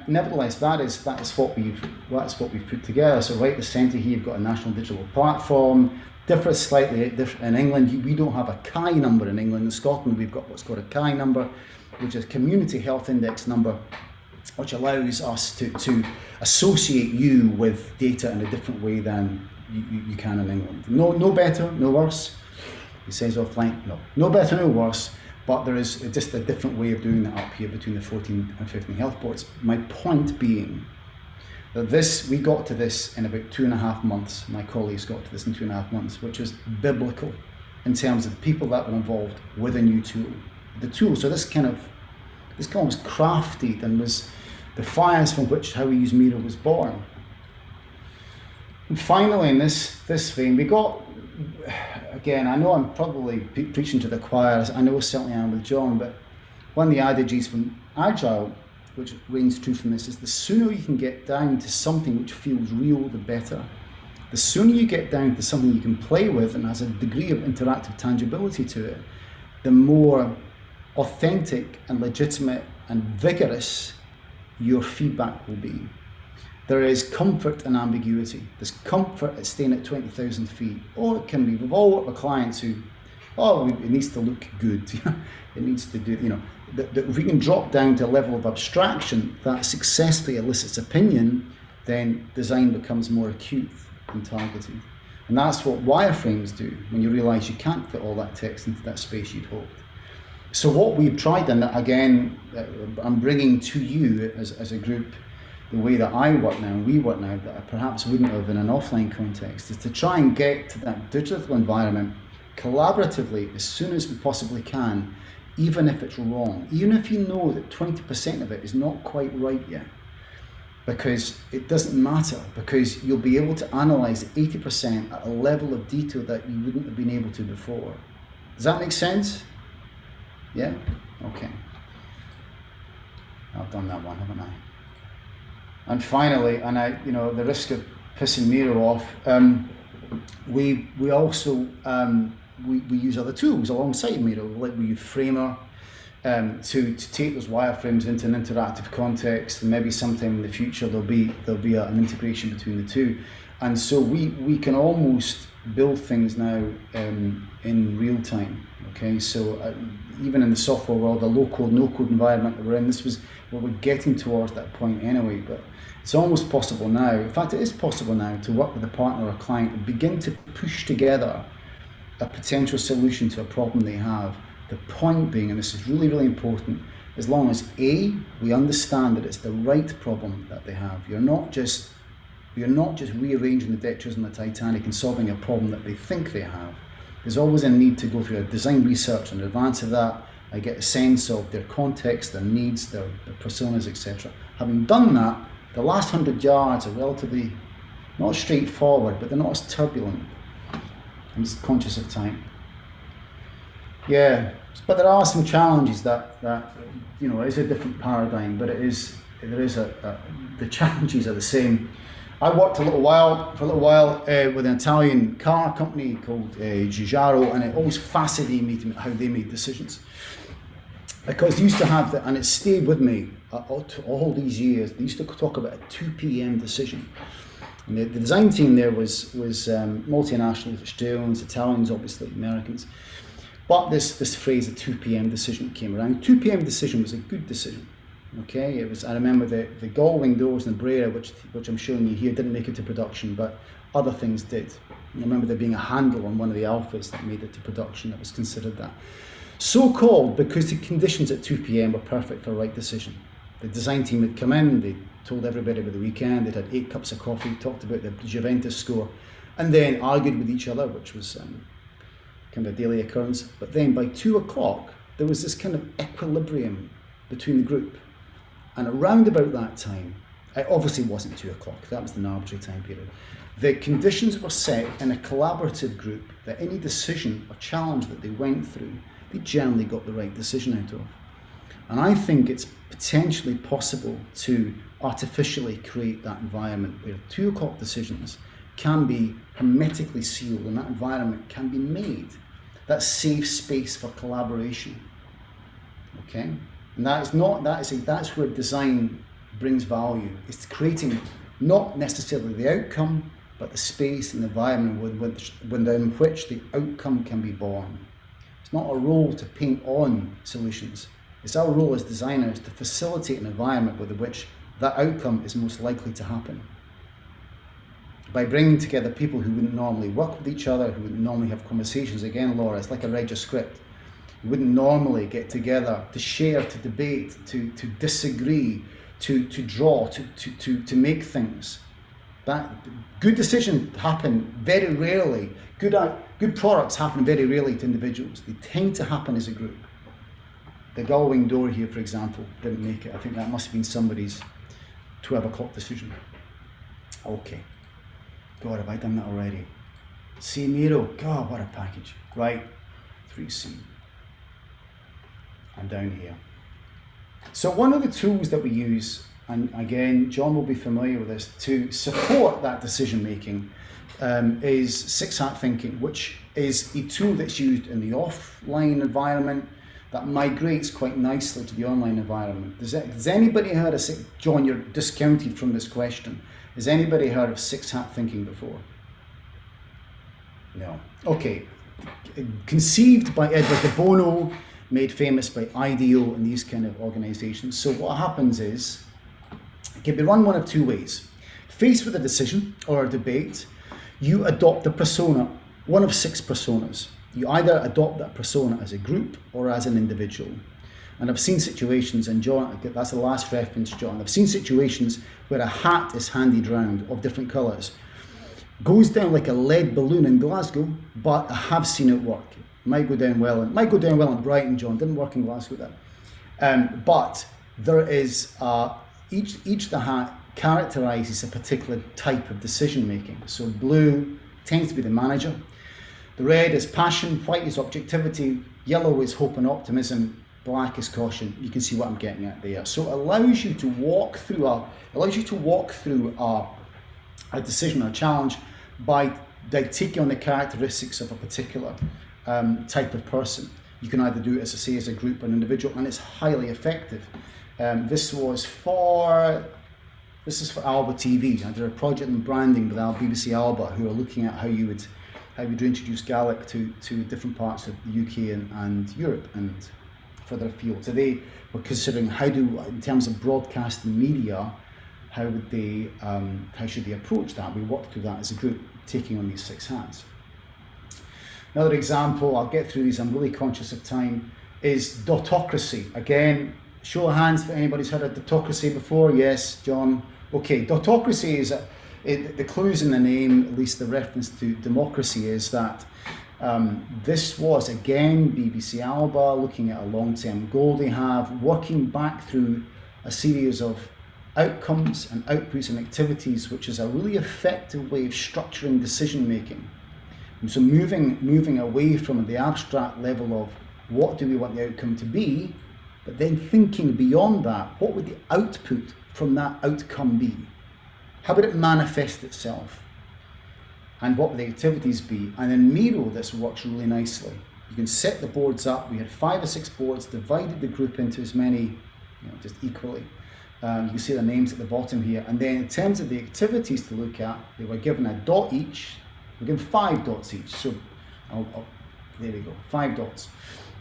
Nevertheless, that's what we've put together. So right at the centre here, you've got a national digital platform. Differs slightly in England. We don't have a CHI number in England. In Scotland, we've got what's called a CHI number, which is Community Health Index number, which allows us to associate you with data in a different way than you can in England. No better, no worse. He says offline, no better, no worse. But there is just a different way of doing that up here between the 14 and 15 health boards. My point being that we got to this in about 2.5 months. My colleagues got to this in 2.5 months, which was biblical in terms of the people that were involved with a new tool. The tool, so this kind of was crafted and was the fires from which how we use Miro was born. And finally, in this vein, we got, again, I know I'm probably preaching to the choir, I know certainly I am with John, but one of the adages from Agile, which reigns true from this, is the sooner you can get down to something which feels real, the better. The sooner you get down to something you can play with and has a degree of interactive tangibility to it, the more authentic and legitimate and vigorous your feedback will be. There is comfort in ambiguity. There's comfort at staying at 20,000 feet. Or it can be, we've all worked with clients who, it needs to look good. It needs to do, if we can drop down to a level of abstraction that successfully elicits opinion, then design becomes more acute and targeted. And that's what wireframes do when you realize you can't fit all that text into that space you'd hoped. So what we've tried, and again, I'm bringing to you as a group, the way that I work now, and we work now, that I perhaps wouldn't have in an offline context, is to try and get to that digital environment collaboratively as soon as we possibly can, even if it's wrong, even if you know that 20% of it is not quite right yet, because it doesn't matter, because you'll be able to analyze 80% at a level of detail that you wouldn't have been able to before. Does that make sense? Yeah? Okay. I've done that one, haven't I? And finally, and the risk of pissing Miro off, we also we use other tools alongside Miro, like we use Framer to take those wireframes into an interactive context, and maybe sometime in the future there'll be an integration between the two, and so we can almost build things now in real time. Okay, so even in the software world, the low code, no code environment that we're in, this was where we're getting towards that point anyway, but it's almost possible now. In fact, it is possible now to work with a partner or a client and begin to push together a potential solution to a problem they have. The point being, and this is really, really important, as long as A, we understand that it's the right problem that they have. You're not just rearranging the deck chairs on the Titanic and solving a problem that they think they have. There's always a need to go through a design research in advance of that. I get a sense of their context, their needs, their personas, etc. Having done that, the last 100 yards are relatively not straightforward, but they're not as turbulent. I'm just conscious of time. Yeah, but there are some challenges that it is a different paradigm, but the challenges are the same. I worked for a little while with an Italian car company called Giugiaro, and it always fascinated me how they made decisions. Because they used to have and it stayed with me all these years, they used to talk about a 2 p.m. decision. And the design team there was multinationals, Australians, Italians, obviously, Americans. But this phrase, a 2 p.m. decision, came around. 2 p.m. decision was a good decision. Okay, it was. I remember the gull-wing doors and the Brera, which I'm showing you here, didn't make it to production, but other things did. I remember there being a handle on one of the alphas that made it to production that was considered that. So called because the conditions at 2 p.m. were perfect for the right decision. The design team had come in, they told everybody over the weekend, they'd had 8 cups of coffee, talked about the Juventus score, and then argued with each other, which was kind of a daily occurrence. But then by 2 o'clock, there was this kind of equilibrium between the group. And around about that time, it obviously wasn't 2 o'clock, that was an arbitrary time period. The conditions were set in a collaborative group that any decision or challenge that they went through, they generally got the right decision out of. And I think it's potentially possible to artificially create that environment where 2 o'clock decisions can be hermetically sealed and that environment can be made that safe space for collaboration. Okay, and that's where design brings value. It's creating not necessarily the outcome, but the space and the environment within which the outcome can be born. It's not a role to paint on solutions. It's our role as designers to facilitate an environment with which that outcome is most likely to happen. By bringing together people who wouldn't normally work with each other, who wouldn't normally have conversations. Again, Laura, it's like I read your script. You wouldn't normally get together to share, to debate, to disagree, to draw, to make things. That good decisions happen very rarely. Good products happen very rarely to individuals. They tend to happen as a group. The gull-wing door here, for example, didn't make it. I think that must have been somebody's 12 o'clock decision. Okay. God, have I done that already? See, Miro. God, what a package. Right. 3C. I'm down here. So one of the tools that we use, and again, John will be familiar with this, to support that decision making is six-hat thinking, which is a tool that's used in the offline environment that migrates quite nicely to the online environment. Has anybody heard of John, you're discounted from this question. Has anybody heard of six-hat thinking before? No. Okay. Conceived by Edward de Bono, made famous by IDEO and these kind of organizations. So what happens is, it can be run one of two ways. Faced with a decision or a debate, you adopt a persona, one of 6 personas. You either adopt that persona as a group or as an individual. And I've seen situations, and John, that's the last reference, John, I've seen situations where a hat is handed round of different colours. Goes down like a lead balloon in Glasgow, but I have seen it work. It might go down well in Brighton, John, didn't work in Glasgow then. But there is, each the hat characterises a particular type of decision making. So blue tends to be the manager. The red is passion, white is objectivity, yellow is hope and optimism, black is caution. You can see what I'm getting at there. So it allows you to walk through a decision or a challenge by taking on the characteristics of a particular type of person. You can either do it, as I say, as a group or an individual, and it's highly effective. This is for Alba TV. I did a project in branding with BBC Alba, who are looking at how you would introduce Gaelic to different parts of the UK and Europe and further afield. So they were considering in terms of broadcasting media, how should they approach that? We worked through that as a group, taking on these 6 hats. Another example, I'll get through these, I'm really conscious of time, is Dautocracy. Again, show of hands if anybody's heard of Dautocracy before. Yes, John. Okay, Dautocracy is the clues in the name, at least the reference to democracy, is that this was, again, BBC Alba, looking at a long-term goal they have, working back through a series of outcomes and outputs and activities, which is a really effective way of structuring decision making. And so moving away from the abstract level of what do we want the outcome to be, but then thinking beyond that, what would the output from that outcome be? How would it manifest itself? And what would the activities be? And in Miro, this works really nicely. You can set the boards up. We had 5 or 6 boards, divided the group into as many, just equally. You can see the names at the bottom here. And then in terms of the activities to look at, they were given a dot each. We're given 5 dots each. So there we go, 5 dots.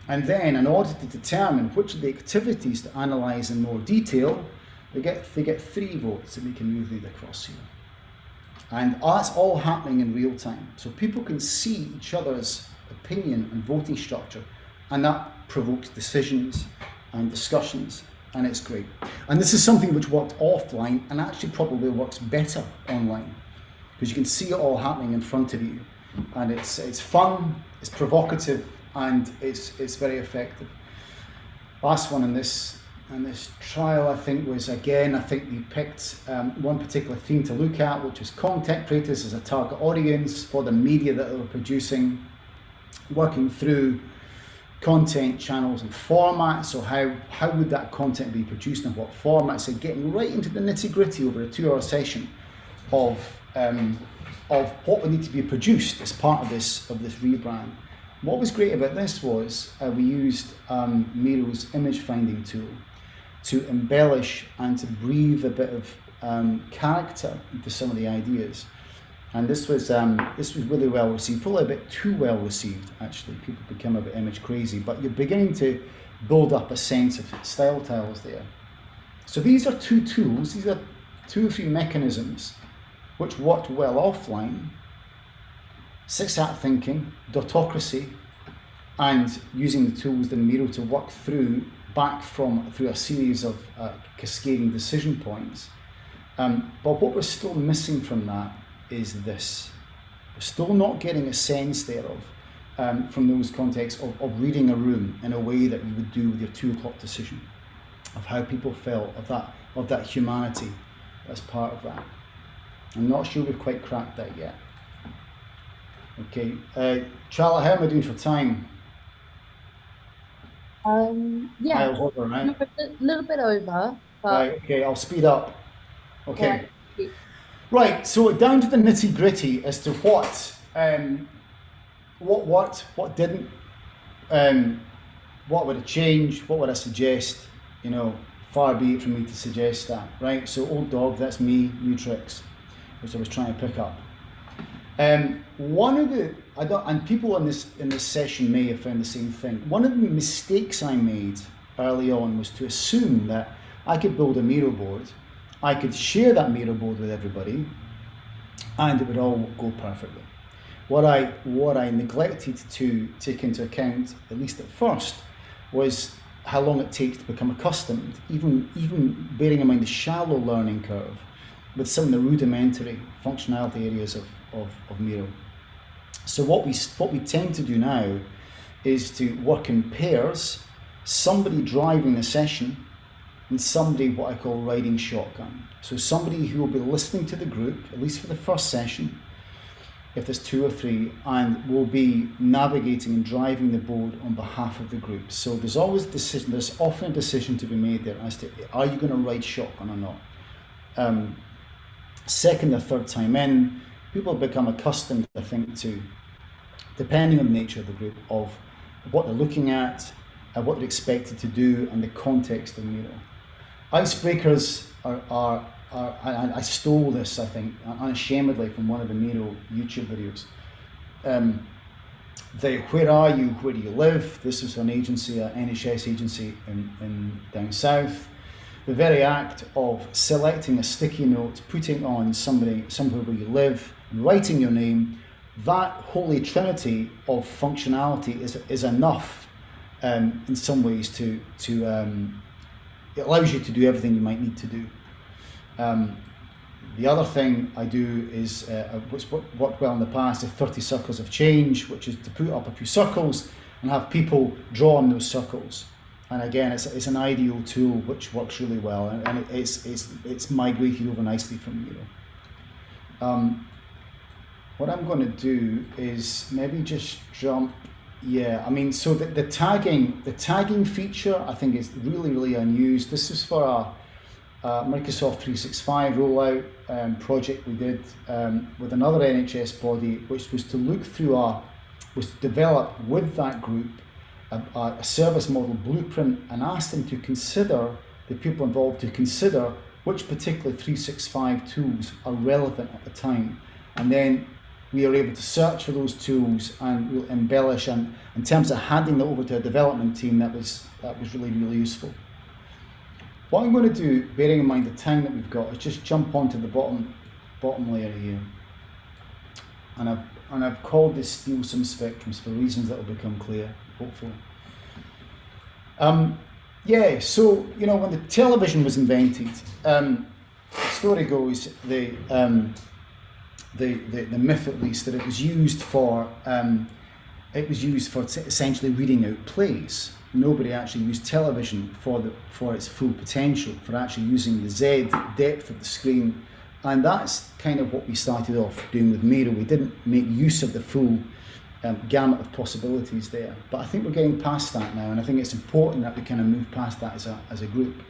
And then in order to determine which of the activities to analyse in more detail, they get 3 votes and we can move these across here. And that's all happening in real time. So people can see each other's opinion and voting structure, and that provokes decisions and discussions, and it's great. And this is something which worked offline and actually probably works better online, because you can see it all happening in front of you. And it's fun, it's provocative, and it's very effective. Last one in this trial, I think, was, again, I think we picked one particular theme to look at, which was content creators as a target audience for the media that they were producing, working through content channels and formats. So how would that content be produced and what format? So getting right into the nitty-gritty over a 2-hour session of what would need to be produced as part of this rebrand. what was great about this was we used Miro's image finding tool to embellish and to breathe a bit of character into some of the ideas. And this was really well received, probably a bit too well received actually. People become a bit image crazy, but you're beginning to build up a sense of style tiles there. So these are two tools, these are 2 or 3 mechanisms which worked well offline. 6-act thinking, Dautocracy, and using the tools in Miro to work through a series of cascading decision points. But what we're still missing from that is this. We're still not getting a sense thereof from those contexts of reading a room in a way that you would do with your 2 o'clock decision, of how people felt, of that humanity that's part of that. I'm not sure we've quite cracked that yet. Okay, Charlotte, how am I doing for time? Yeah, Mile over, right? a little bit over, but Right, okay, I'll speed up. Okay. yeah. Right, so down to the nitty gritty as to what didn't, what would I change, what would I suggest, far be it from me to suggest that, right? So old dog, that's me, new tricks, which I was trying to pick up. One of the, and people in this session may have found the same thing. One of the mistakes I made early on was to assume that I could build a Miro board, I could share that Miro board with everybody, and it would all go perfectly. What I neglected to take into account, at least at first, was how long it takes to become accustomed, even bearing in mind the shallow learning curve with some of the rudimentary functionality areas of Miro. So what we tend to do now is to work in pairs, somebody driving the session and somebody what I call riding shotgun. So somebody who will be listening to the group, at least for the first session, if there's 2 or 3, and will be navigating and driving the board on behalf of the group. So there's often a decision to be made there as to, are you going to ride shotgun or not? Second or third time in, people become accustomed, I think, to, depending on the nature of the group, of what they're looking at, what they're expected to do, and the context of Miro. Icebreakers are I stole this, I think, unashamedly from one of the Miro YouTube videos. Where are you, where do you live? This was an agency, an NHS agency in down south. The very act of selecting a sticky note, putting on somewhere where you live, and writing your name, that holy trinity of functionality is enough in some ways to it allows you to do everything you might need to do. The other thing I do is what's worked well in the past is 30 circles of change, which is to put up a few circles and have people draw on those circles. And again, it's an ideal tool which works really well, and it's migrated over nicely from Miro. What I'm going to do is maybe just jump. Yeah, I mean, so the tagging feature I think is really unused. This is for a Microsoft 365 rollout project we did with another NHS body, which was to look through was to develop with that group a service model blueprint and ask them to consider, the people involved to consider which particular 365 tools are relevant at the time. And then we are able to search for those tools and we'll embellish, and in terms of handing that over to a development team, that was really useful. What I'm going to do, bearing in mind the time that we've got, is just jump onto the bottom layer here. And I've called this steal some spectrums for reasons that will become clear, hopefully. Yeah, so when the television was invented, the story goes, the myth at least, that it was used for essentially reading out plays. Nobody actually used television for its full potential, for actually using the Z depth of the screen, and that's kind of what we started off doing with Miro. We didn't make use of the full gamut of possibilities there, but I think we're getting past that now, and I think it's important that we kind of move past that as a group.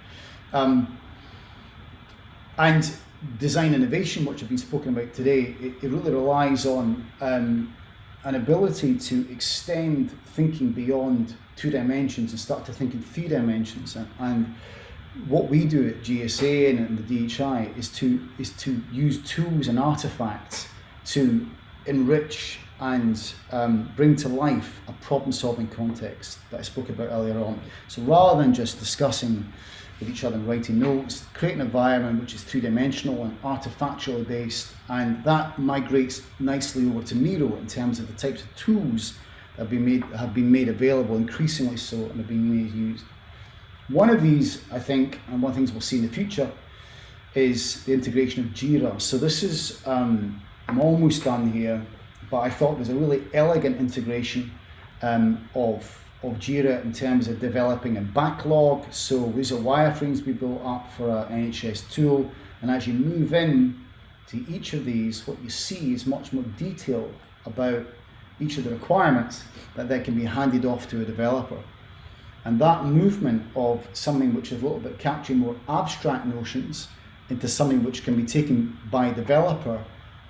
And design innovation, which have been spoken about today, it really relies on an ability to extend thinking beyond 2 dimensions and start to think in 3 dimensions. And what we do at GSA and the DHI is to use tools and artifacts to enrich and bring to life a problem-solving context that I spoke about earlier on. So rather than just discussing with each other and writing notes, create an environment which is 3-dimensional and artifactually based, and that migrates nicely over to Miro in terms of the types of tools that have been made available, increasingly so, and are being used. One of these, I think, and one of the things we'll see in the future, is the integration of jira. So this is, I'm almost done here, but I thought there's a really elegant integration of jira in terms of developing a backlog. So these are wireframes we built up for our NHS tool, and as you move in to each of these, what you see is much more detail about each of the requirements that then can be handed off to a developer. And that movement of something which is a little bit capturing more abstract notions into something which can be taken by a developer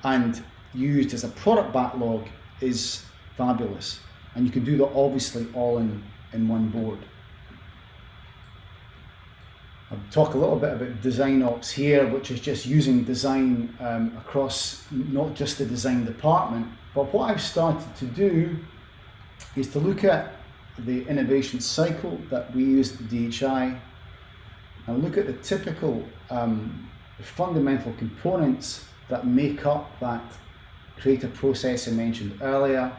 and used as a product backlog is fabulous. And you can do that obviously all in one board. I'll talk a little bit about design ops here, which is just using design across not just the design department, but what I've started to do is to look at the innovation cycle that we use at the DHI and look at the typical fundamental components that make up that creative process I mentioned earlier,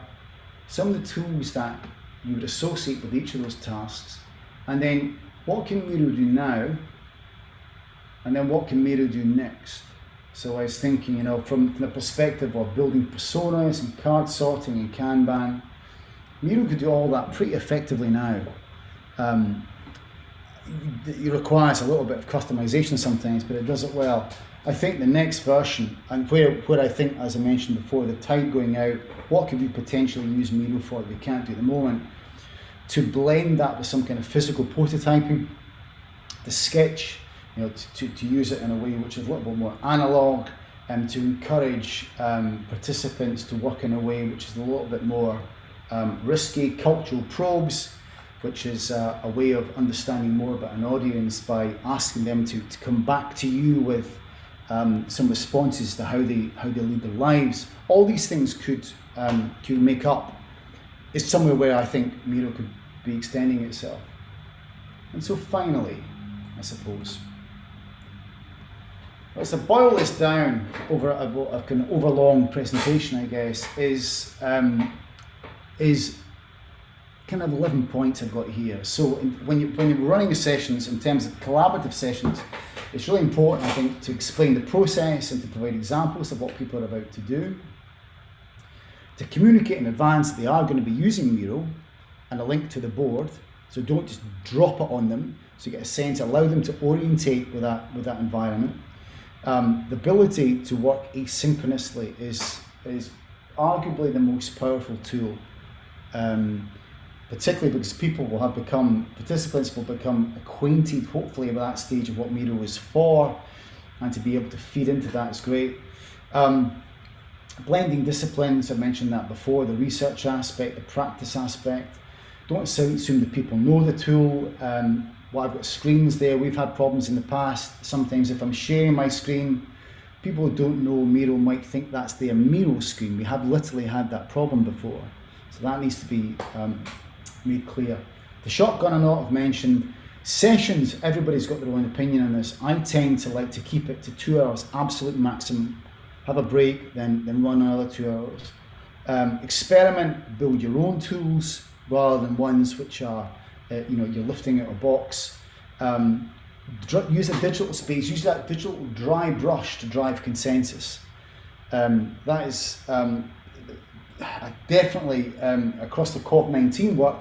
some of the tools that you would associate with each of those tasks, and then what can Miro do now, and then what can Miro do next. So I was thinking, from the perspective of building personas and card sorting and Kanban, Miro could do all that pretty effectively now. It requires a little bit of customization sometimes, but it does it well. I think the next version, and where I think, as I mentioned before, the tide going out, what could we potentially use Miro for that we can't do at the moment, to blend that with some kind of physical prototyping, the sketch, to use it in a way which is a little bit more analog, and to encourage participants to work in a way which is a little bit more risky, cultural probes, which is a way of understanding more about an audience by asking them to come back to you with some responses to how they lead their lives. All these things could make up is somewhere where I think Miro could be extending itself. And so finally, I suppose, well, to boil this down over a kind of overlong presentation, I guess, is kind of 11 points I've got here. So when you're running the sessions, in terms of collaborative sessions, it's really important, I think, to explain the process and to provide examples of what people are about to do, to communicate in advance that they are going to be using Miro and a link to the board. So don't just drop it on them. So you get a sense, allow them to orientate with that environment. The ability to work asynchronously is arguably the most powerful tool, particularly because participants will become acquainted, hopefully, with that stage of what Miro is for, and to be able to feed into that is great. Blending disciplines, I mentioned that before, the research aspect, the practice aspect. Don't assume that people know the tool. I've got screens there. We've had problems in the past. Sometimes if I'm sharing my screen, people who don't know Miro might think that's their Miro screen. We have literally had that problem before. So that needs to be made clear. The shotgun and all I've mentioned. Sessions, everybody's got their own opinion on this. I tend to like to keep it to 2 hours, absolute maximum. Have a break, then run another 2 hours. Experiment, build your own tools rather than ones which are you're lifting out a box. Use a digital space, use that digital dry brush to drive consensus. That is definitely across the COP19 work,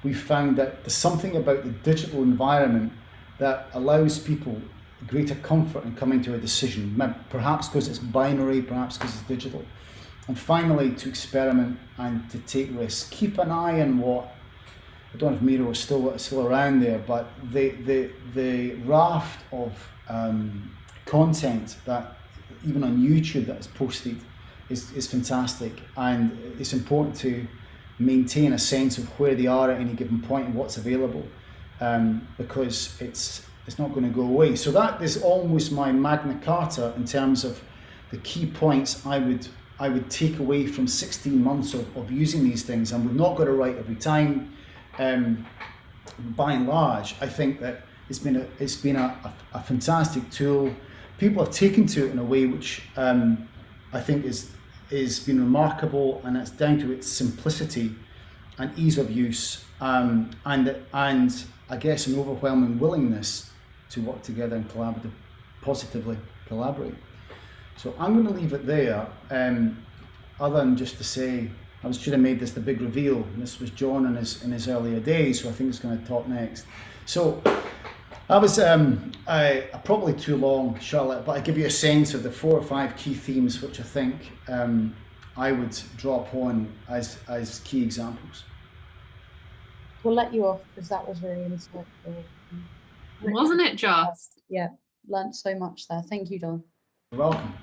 we've found that there's something about the digital environment that allows people greater comfort in coming to a decision, perhaps because it's binary, perhaps because it's digital. And finally, to experiment and to take risks. Keep an eye on what, I don't know if Miro is still around there, but the raft of content that even on YouTube that is posted is fantastic, and it's important to maintain a sense of where they are at any given point and what's available, because it's not going to go away. So that is almost my Magna Carta in terms of the key points I would take away from 16 months of using these things. And we've not got it right every time. By and large, I think that it's been a fantastic tool. People have taken to it in a way which I think is been remarkable, and it's down to its simplicity and ease of use, and I guess an overwhelming willingness to work together and positively collaborate. So I'm going to leave it there, other than just to say, I should have made this the big reveal. This was John in his earlier days, so I think he's going to talk next. So that was probably too long, Charlotte, but I give you a sense of the 4 or 5 key themes which I think I would draw upon as key examples. We'll let you off because that was really insightful. Wasn't it just? Yeah, learned so much there. Thank you, Don. You're welcome.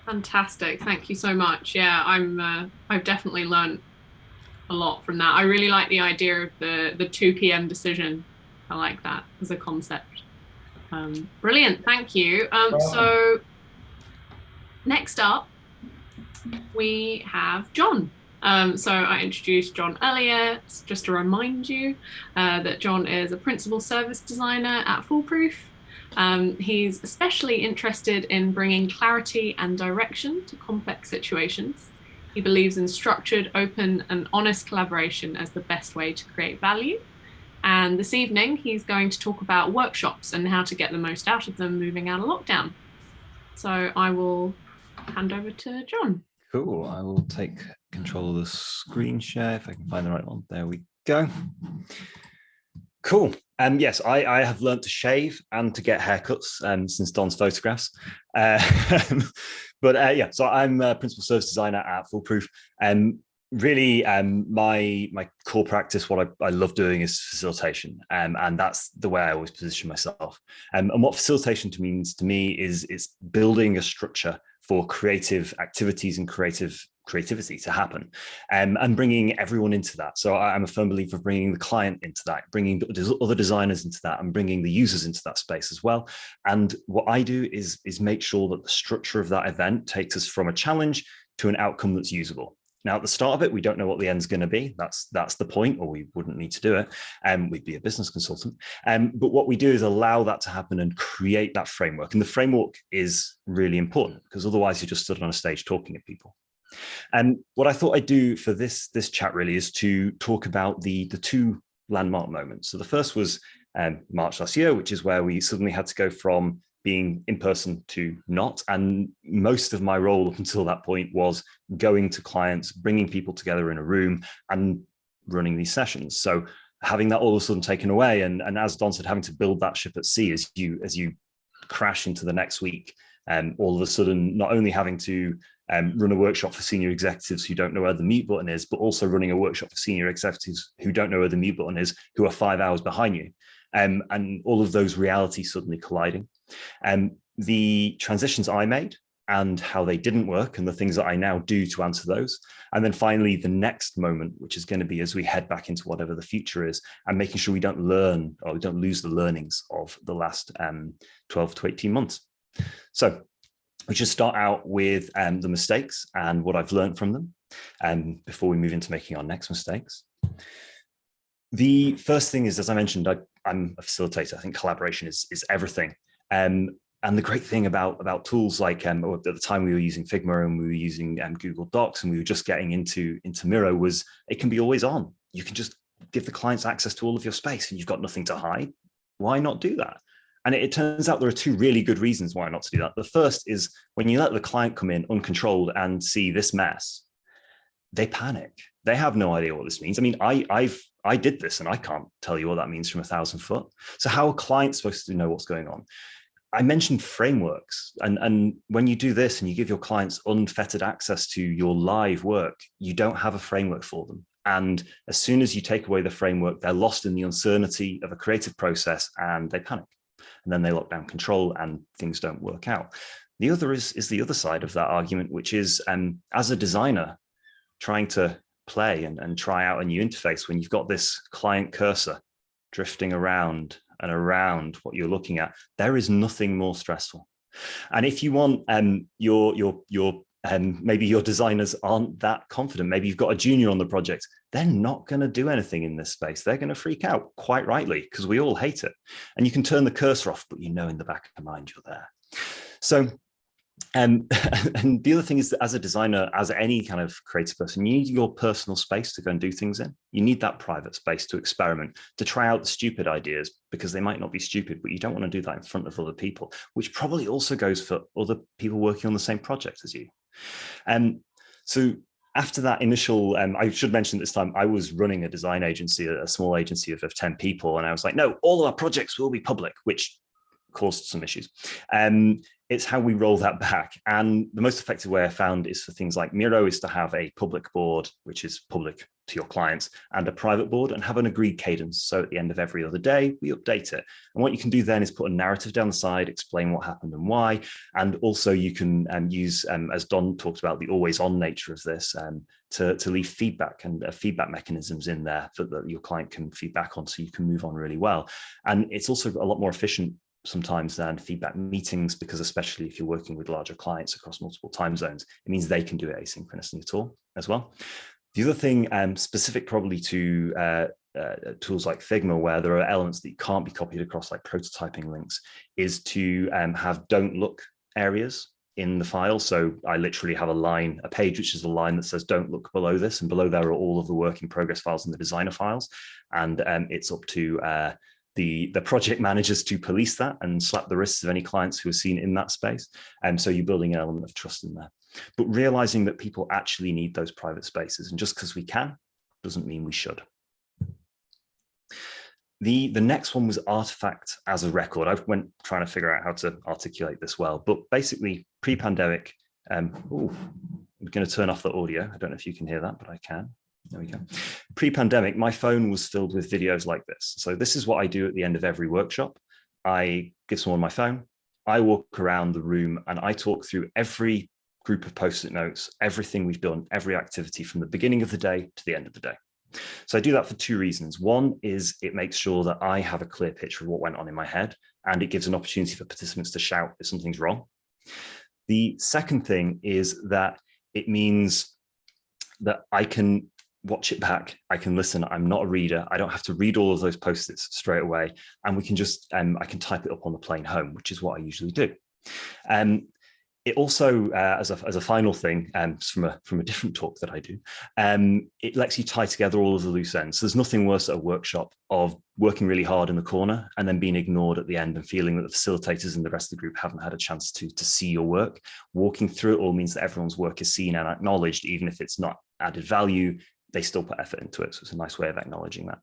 Fantastic, thank you so much. Yeah, I've definitely learned a lot from that. I really like the idea of the 2 p.m. decision. I like that as a concept. Brilliant, thank you. So next up, we have John. So I introduced John Elliott, just to remind you that John is a principal service designer at Foolproof. He's especially interested in bringing clarity and direction to complex situations. He believes in structured, open, and honest collaboration as the best way to create value. And this evening, he's going to talk about workshops and how to get the most out of them moving out of lockdown. So I will hand over to John. Cool. I will take control of the screen share if I can find the right one. There we go. Cool. Yes, I have learned to shave and to get haircuts since Don's photographs. But yeah, so I'm a principal service designer at Foolproof. Really, my core practice, what I love doing is facilitation, and that's the way I always position myself. And what facilitation means to me is it's building a structure for creative activities and creativity to happen, and bringing everyone into that. So I'm a firm believer of bringing the client into that, bringing other designers into that, and bringing the users into that space as well. And what I do is make sure that the structure of that event takes us from a challenge to an outcome that's usable. Now, at the start of it, we don't know what the end's going to be. That's the point, or we wouldn't need to do it. We'd be a business consultant. But what we do is allow that to happen and create that framework. And the framework is really important, because otherwise you're just stood on a stage talking at people. And what I thought I'd do for this chat really is to talk about the 2 landmark moments. So the first was March last year, which is where we suddenly had to go from being in person to not. And most of my role up until that point was going to clients, bringing people together in a room and running these sessions. So having that all of a sudden taken away, and as Don said, having to build that ship at sea as you crash into the next week, all of a sudden not only having to run a workshop for senior executives who don't know where the mute button is, but also running a workshop for senior executives who don't know where the mute button is, who are 5 hours behind you. And all of those realities suddenly colliding. The transitions I made and how they didn't work, and the things that I now do to answer those. And then finally, the next moment, which is going to be as we head back into whatever the future is, and making sure we don't learn, or we don't lose the learnings of the last 12 to 18 months. So we should start out with the mistakes and what I've learned from them, before we move into making our next mistakes. The first thing is, as I mentioned, I'm a facilitator. I think collaboration is everything. And the great thing about tools like, at the time we were using Figma and we were using Google Docs, and we were just getting into Miro, was it can be always on. You can just give the clients access to all of your space and you've got nothing to hide. Why not do that? And it turns out there are 2 really good reasons why not to do that. The first is when you let the client come in uncontrolled and see this mess, they panic. They have no idea what this means. I mean, I did this and I can't tell you what that means from 1,000 foot. So how are clients supposed to know what's going on? I mentioned frameworks, and when you do this and you give your clients unfettered access to your live work, you don't have a framework for them. And as soon as you take away the framework, they're lost in the uncertainty of a creative process and they panic. And then they lock down control and things don't work out. The other is the other side of that argument, which is as a designer trying to play and try out a new interface when you've got this client cursor drifting around and around what you're looking at, there is nothing more stressful. And if you want maybe your designers aren't that confident, maybe you've got a junior on the project, they're not going to do anything in this space. They're going to freak out, quite rightly, because we all hate it. And you can turn the cursor off, but you know in the back of your mind you're there. So and the other thing is that as a designer, as any kind of creative person, you need your personal space to go and do things in. You need that private space to experiment, to try out the stupid ideas, because they might not be stupid, but you don't want to do that in front of other people, which probably also goes for other people working on the same project as you. So after that initial, I should mention this time, I was running a design agency, a small agency of 10 people. And I was like, no, all of our projects will be public, which caused some issues. It's how we roll that back. And the most effective way I found is for things like Miro is to have a public board, which is public to your clients, and a private board, and have an agreed cadence. So at the end of every other day, we update it. And what you can do then is put a narrative down the side, explain what happened and why. And also you can use, as Don talked about, the always on nature of this, to leave feedback and feedback mechanisms in there that your client can feedback on, so you can move on really well. And it's also a lot more efficient sometimes than feedback meetings, because especially if you're working with larger clients across multiple time zones, it means they can do it asynchronously at all as well. The other thing, specific probably to tools like Figma, where there are elements that can't be copied across, like prototyping links, is to have don't look areas in the file. So I literally have a page which is a line that says don't look below this, and below there are all of the work in progress files and the designer files, and it's up to the project managers to police that and slap the wrists of any clients who are seen in that space. And so you're building an element of trust in there, but realizing that people actually need those private spaces, and just because we can doesn't mean we should. The next one was artifact as a record. I went trying to figure out how to articulate this well, but basically pre-pandemic, I'm going to turn off the audio. I don't know if you can hear that, but I can. There we go. Pre-pandemic, my phone was filled with videos like this. So this is what I do at the end of every workshop. I give someone my phone, I walk around the room, and I talk through every group of Post-it notes, everything we've done, every activity from the beginning of the day to the end of the day. So I do that for two reasons. One is it makes sure that I have a clear picture of what went on in my head, and it gives an opportunity for participants to shout if something's wrong. The second thing is that it means that I can watch it back, I can listen, I'm not a reader, I don't have to read all of those Post-its straight away, and we can just, I can type it up on the plane home, which is what I usually do. It also, as a final thing, from a different talk that I do, it lets you tie together all of the loose ends. So there's nothing worse at a workshop of working really hard in the corner and then being ignored at the end and feeling that the facilitators and the rest of the group haven't had a chance to see your work. Walking through it all means that everyone's work is seen and acknowledged, even if it's not added value, they still put effort into it. So it's a nice way of acknowledging that.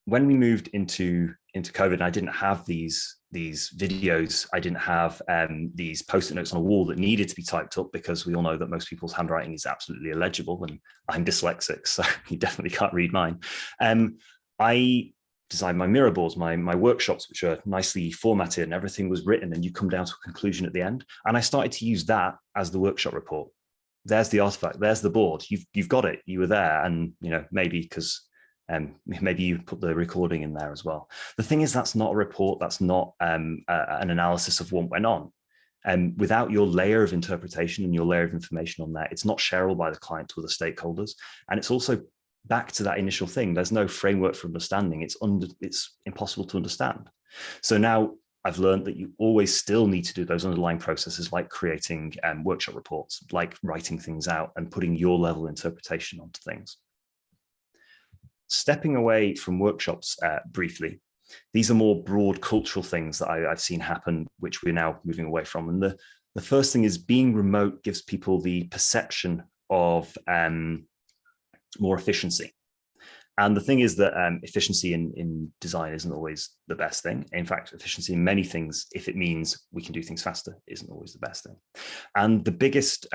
When we moved into COVID, and I didn't have these videos, I didn't have these Post-it notes on a wall that needed to be typed up, because we all know that most people's handwriting is absolutely illegible, and I'm dyslexic, so you definitely can't read mine. I designed my Miro boards, my workshops, which are nicely formatted and everything was written, and you come down to a conclusion at the end. And I started to use that as the workshop report. There's the artifact, there's the board, you've got it, you were there. And maybe because maybe you put the recording in there as well. The thing is, that's not a report, that's not an analysis of what went on. Without your layer of interpretation and your layer of information on there, it's not shareable by the client to other stakeholders. And it's also back to that initial thing, there's no framework for understanding, it's impossible to understand. So now I've learned that you always still need to do those underlying processes, like creating workshop reports, like writing things out and putting your level of interpretation onto things. Stepping away from workshops briefly, these are more broad cultural things that I've seen happen, which we're now moving away from. And the first thing is, being remote gives people the perception of more efficiency. And the thing is that efficiency in design isn't always the best thing. In fact, efficiency in many things, if it means we can do things faster, isn't always the best thing. And the biggest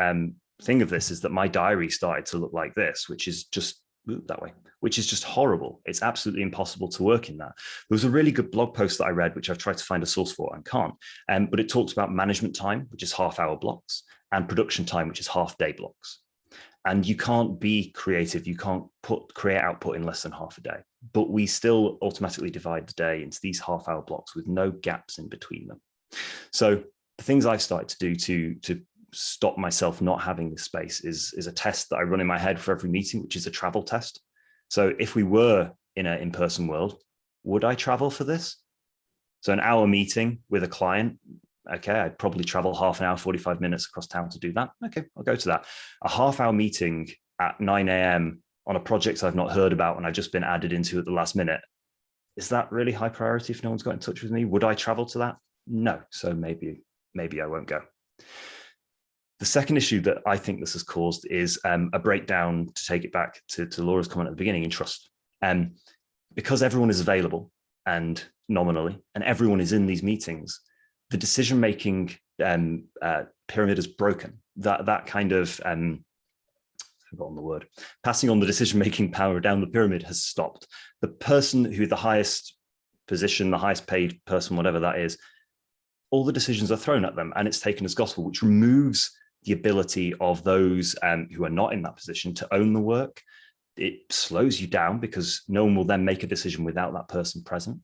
thing of this is that my diary started to look like this, which is just that way, which is just horrible. It's absolutely impossible to work in that. There was a really good blog post that I read, which I've tried to find a source for and can't, but it talks about management time, which is half-hour blocks, and production time, which is half-day blocks. And you can't be creative. You can't create output in less than half a day, but we still automatically divide the day into these half-hour blocks with no gaps in between them. So the things I've started to do to stop myself not having this space is a test that I run in my head for every meeting, which is a travel test. So if we were in an in-person world, would I travel for this? So an hour meeting with a client, okay, I'd probably travel half an hour, 45 minutes across town to do that. Okay, I'll go to that. A half-hour meeting at 9 a.m. on a project I've not heard about and I've just been added into at the last minute. Is that really high priority if no one's got in touch with me? Would I travel to that? No, so maybe I won't go. The second issue that I think this has caused is a breakdown, to take it back to Laura's comment at the beginning, in trust. Because everyone is available and nominally, and everyone is in these meetings, the decision-making pyramid is broken. That kind of, I've forgotten the word, passing on the decision-making power down the pyramid has stopped. The person who the highest position, the highest paid person, whatever that is, all the decisions are thrown at them and it's taken as gospel, which removes the ability of those who are not in that position to own the work. It slows you down because no one will then make a decision without that person present.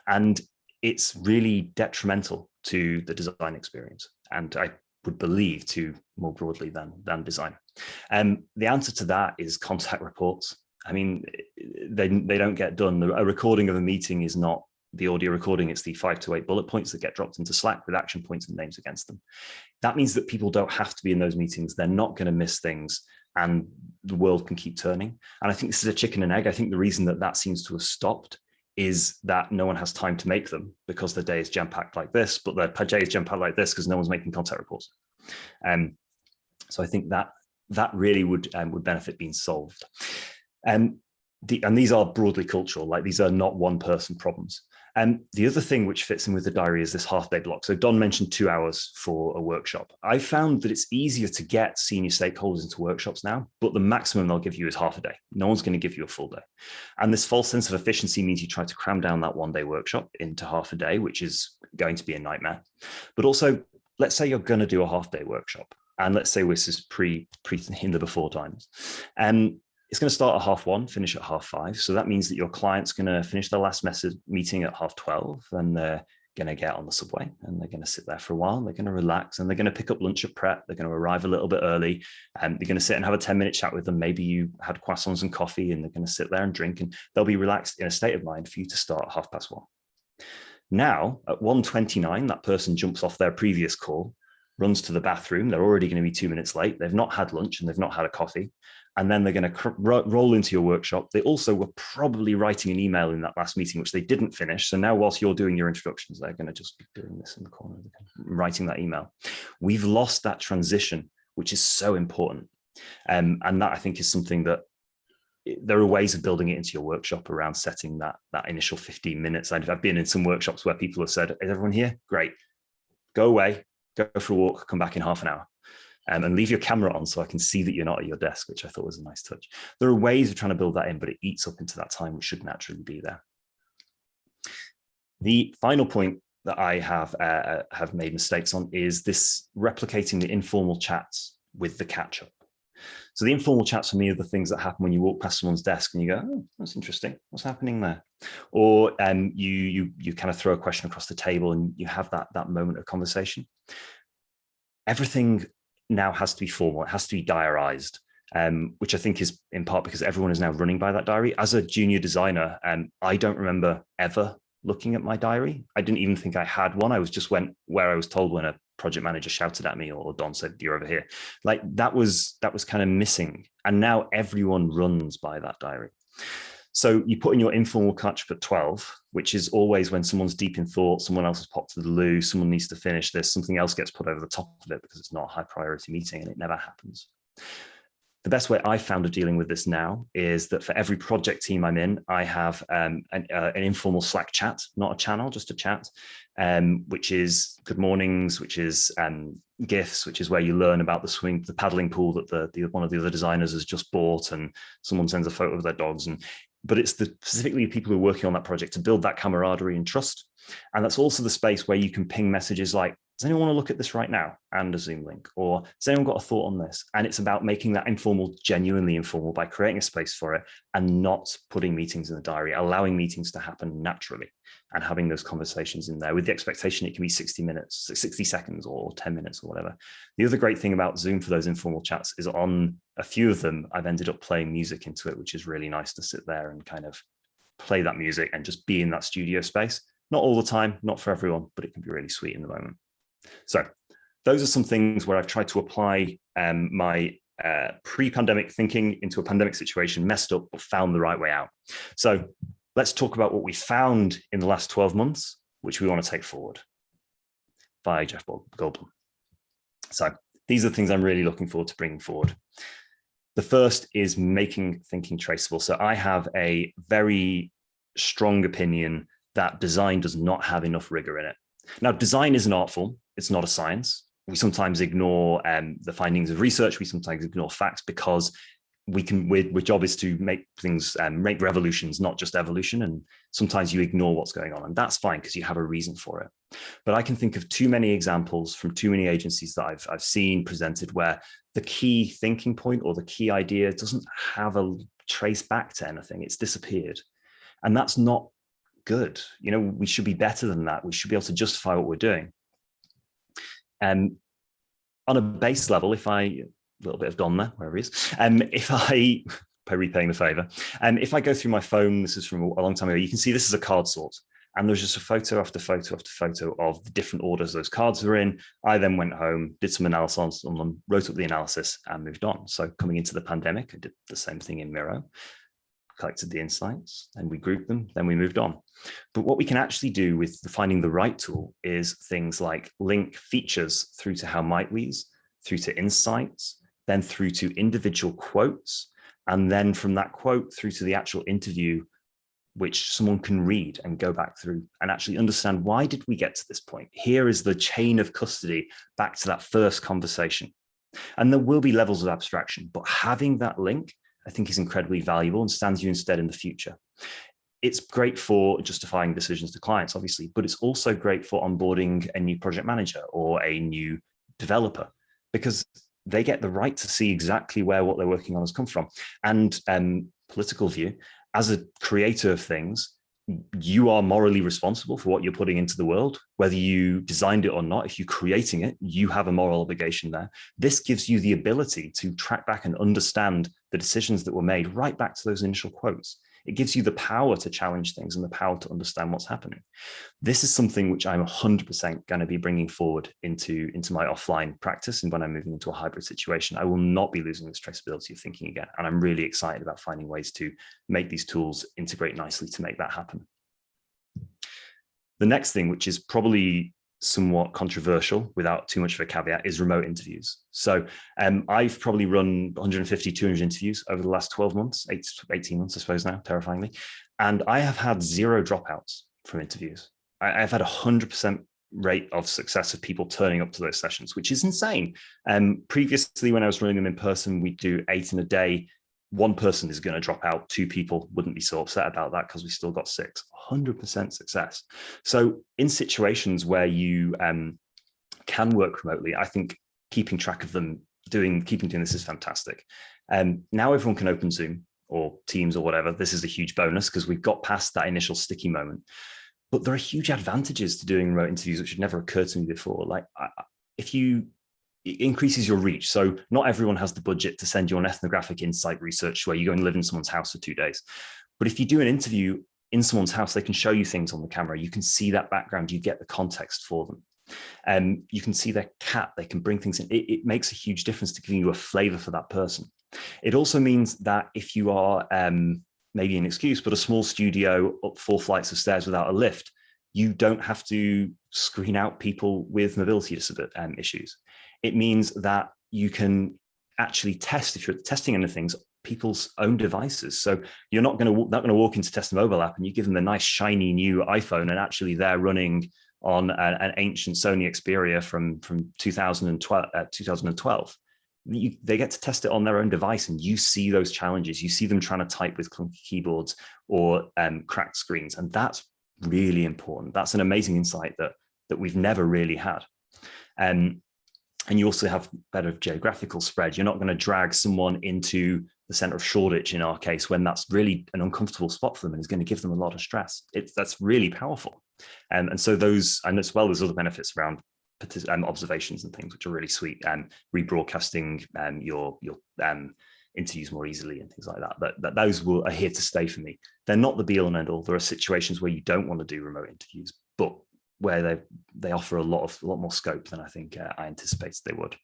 And it's really detrimental to the design experience. And I would believe to more broadly than design. The answer to that is contact reports. I mean, they don't get done. A recording of a meeting is not the audio recording, it's the 5 to 8 bullet points that get dropped into Slack with action points and names against them. That means that people don't have to be in those meetings. They're not going to miss things and the world can keep turning. And I think this is a chicken and egg. I think the reason that seems to have stopped is that no one has time to make them because the day is jam-packed like this, but the day is jam-packed like this because no one's making contact reports. So I think that really would benefit being solved. And these are broadly cultural, like these are not one person problems. And the other thing which fits in with the diary is this half-day block. So Don mentioned 2 hours for a workshop. I found that it's easier to get senior stakeholders into workshops now, but the maximum they'll give you is half a day. No one's going to give you a full day. And this false sense of efficiency means you try to cram down that one-day workshop into half a day, which is going to be a nightmare. But also, let's say you're going to do a half-day workshop. And let's say this is pre in the before times. It's going to start at 1:30, finish at 5:30. So that means that your client's going to finish their last meeting at 12:30, and they're going to get on the subway and they're going to sit there for a while. They're going to relax and they're going to pick up lunch at Pret. They're going to arrive a little bit early and you're going to sit and have a 10-minute chat with them. Maybe you had croissants and coffee and they're going to sit there and drink and they'll be relaxed in a state of mind for you to start at 1:30. Now at 1:29, that person jumps off their previous call, runs to the bathroom. They're already going to be 2 minutes late. They've not had lunch and they've not had a coffee. And then they're going to roll into your workshop. They also were probably writing an email in that last meeting, which they didn't finish. So now whilst you're doing your introductions, they're going to just be doing this in the corner, writing that email. We've lost that transition, which is so important. And that I think is something that there are ways of building it into your workshop around setting that initial 15 minutes. I've been in some workshops where people have said, is everyone here? Great. Go away, go for a walk, come back in half an hour. And leave your camera on so I can see that you're not at your desk, which I thought was a nice touch. There are ways of trying to build that in, but it eats up into that time, which should naturally be there. The final point that I have made mistakes on is this replicating the informal chats with the catch-up. So the informal chats for me are the things that happen when you walk past someone's desk and you go, oh, that's interesting. What's happening there? Or you kind of throw a question across the table and you have that moment of conversation. Everything now has to be formal. It has to be diarized, which I think is in part because everyone is now running by that diary. As a junior designer, I don't remember ever looking at my diary. I didn't even think I had one. I was just went where I was told when a project manager shouted at me or Don said, you're over here. Like that was kind of missing. And now everyone runs by that diary. So you put in your informal catch-up at 12, which is always when someone's deep in thought, someone else has popped to the loo, someone needs to finish this, something else gets put over the top of it because it's not a high priority meeting and it never happens. The best way I found of dealing with this now is that for every project team I'm in, I have an informal Slack chat, not a channel, just a chat, which is good mornings, which is GIFs, which is where you learn about the paddling pool that one of the other designers has just bought, and someone sends a photo of their dogs. But it's specifically the people who are working on that project to build that camaraderie and trust. And that's also the space where you can ping messages like, does anyone want to look at this right now? And a Zoom link, or has anyone got a thought on this? And it's about making that informal, genuinely informal, by creating a space for it and not putting meetings in the diary, allowing meetings to happen naturally and having those conversations in there with the expectation it can be 60 minutes, 60 seconds or 10 minutes or whatever. The other great thing about Zoom for those informal chats is on a few of them, I've ended up playing music into it, which is really nice to sit there and kind of play that music and just be in that studio space. Not all the time, not for everyone, but it can be really sweet in the moment. So those are some things where I've tried to apply my pre-pandemic thinking into a pandemic situation, messed up, but found the right way out. So let's talk about what we found in the last 12 months, which we want to take forward via Jeff Goldblum. So these are the things I'm really looking forward to bringing forward. The first is making thinking traceable. So I have a very strong opinion that design does not have enough rigor in it. Now, design is an art form. It's not a science. We sometimes ignore the findings of research. We sometimes ignore facts because our job is to make things, make revolutions, not just evolution. And sometimes you ignore what's going on, and that's fine because you have a reason for it. But I can think of too many examples from too many agencies that I've seen presented where the key thinking point or the key idea doesn't have a trace back to anything. It's disappeared. And that's not good. You know, we should be better than that. We should be able to justify what we're doing. And on a base level, a little bit of Don there, wherever he is, by repaying the favor, if I go through my phone, this is from a long time ago, you can see this is a card sort, and there's just a photo after photo after photo of the different orders those cards are in. I then went home, did some analysis on them, wrote up the analysis, and moved on. So coming into the pandemic, I did the same thing in Miro, collected the insights, and we grouped them, then we moved on. But what we can actually do with finding the right tool is things like link features through to how might we's, through to insights, then through to individual quotes, and then from that quote through to the actual interview, which someone can read and go back through and actually understand, why did we get to this point? Here is the chain of custody back to that first conversation. And there will be levels of abstraction, but having that link, I think, is incredibly valuable and stands you instead in the future. It's great for justifying decisions to clients, obviously, but it's also great for onboarding a new project manager or a new developer, because they get the right to see exactly where what they're working on has come from. And political view, as a creator of things, you are morally responsible for what you're putting into the world, whether you designed it or not. If you're creating it, you have a moral obligation there. This gives you the ability to track back and understand the decisions that were made right back to those initial quotes. It gives you the power to challenge things and the power to understand what's happening. This is something which I'm 100% going to be bringing forward into my offline practice. And when I'm moving into a hybrid situation, I will not be losing this traceability of thinking again. And I'm really excited about finding ways to make these tools integrate nicely to make that happen. The next thing, which is probably somewhat controversial without too much of a caveat, is remote interviews. So I've probably run 150, 200 interviews over the last 12 months, 18 months, I suppose now, terrifyingly. And I have had 0 dropouts from interviews. I've had 100% rate of success of people turning up to those sessions, which is insane. Previously, when I was running them in person, we'd do 8 in a day. One person is going to drop out. 2 people wouldn't be so upset about that because we still got 6. 100% success. So in situations where you can work remotely, I think keeping track of them, keeping doing this is fantastic. Now everyone can open Zoom or Teams or whatever. This is a huge bonus because we've got past that initial sticky moment. But there are huge advantages to doing remote interviews, which had never occurred to me before. Like it increases your reach. So not everyone has the budget to send you on ethnographic insight research where you go and live in someone's house for 2 days. But if you do an interview in someone's house, they can show you things on the camera. You can see that background. You get the context for them. You can see their cat. They can bring things in. It makes a huge difference to giving you a flavor for that person. It also means that if you are maybe an excuse, but a small studio up 4 flights of stairs without a lift, you don't have to screen out people with mobility issues. It means that you can actually test, if you're testing anything, people's own devices. So you're not going to walk into test a mobile app and you give them a nice shiny new iPhone, and actually they're running on an ancient Sony Xperia from 2012. They get to test it on their own device, and you see those challenges. You see them trying to type with clunky keyboards or cracked screens, and that's really important. That's an amazing insight that we've never really had. And you also have better geographical spread. You're not going to drag someone into the center of Shoreditch, in our case, when that's really an uncomfortable spot for them and is going to give them a lot of stress. That's really powerful. And so those, and as well as other benefits around observations and things, which are really sweet, and rebroadcasting your interviews more easily and things like that. But those are here to stay for me. They're not the be all and end all. There are situations where you don't want to do remote interviews, but where they offer a lot more scope than I think I anticipated they would.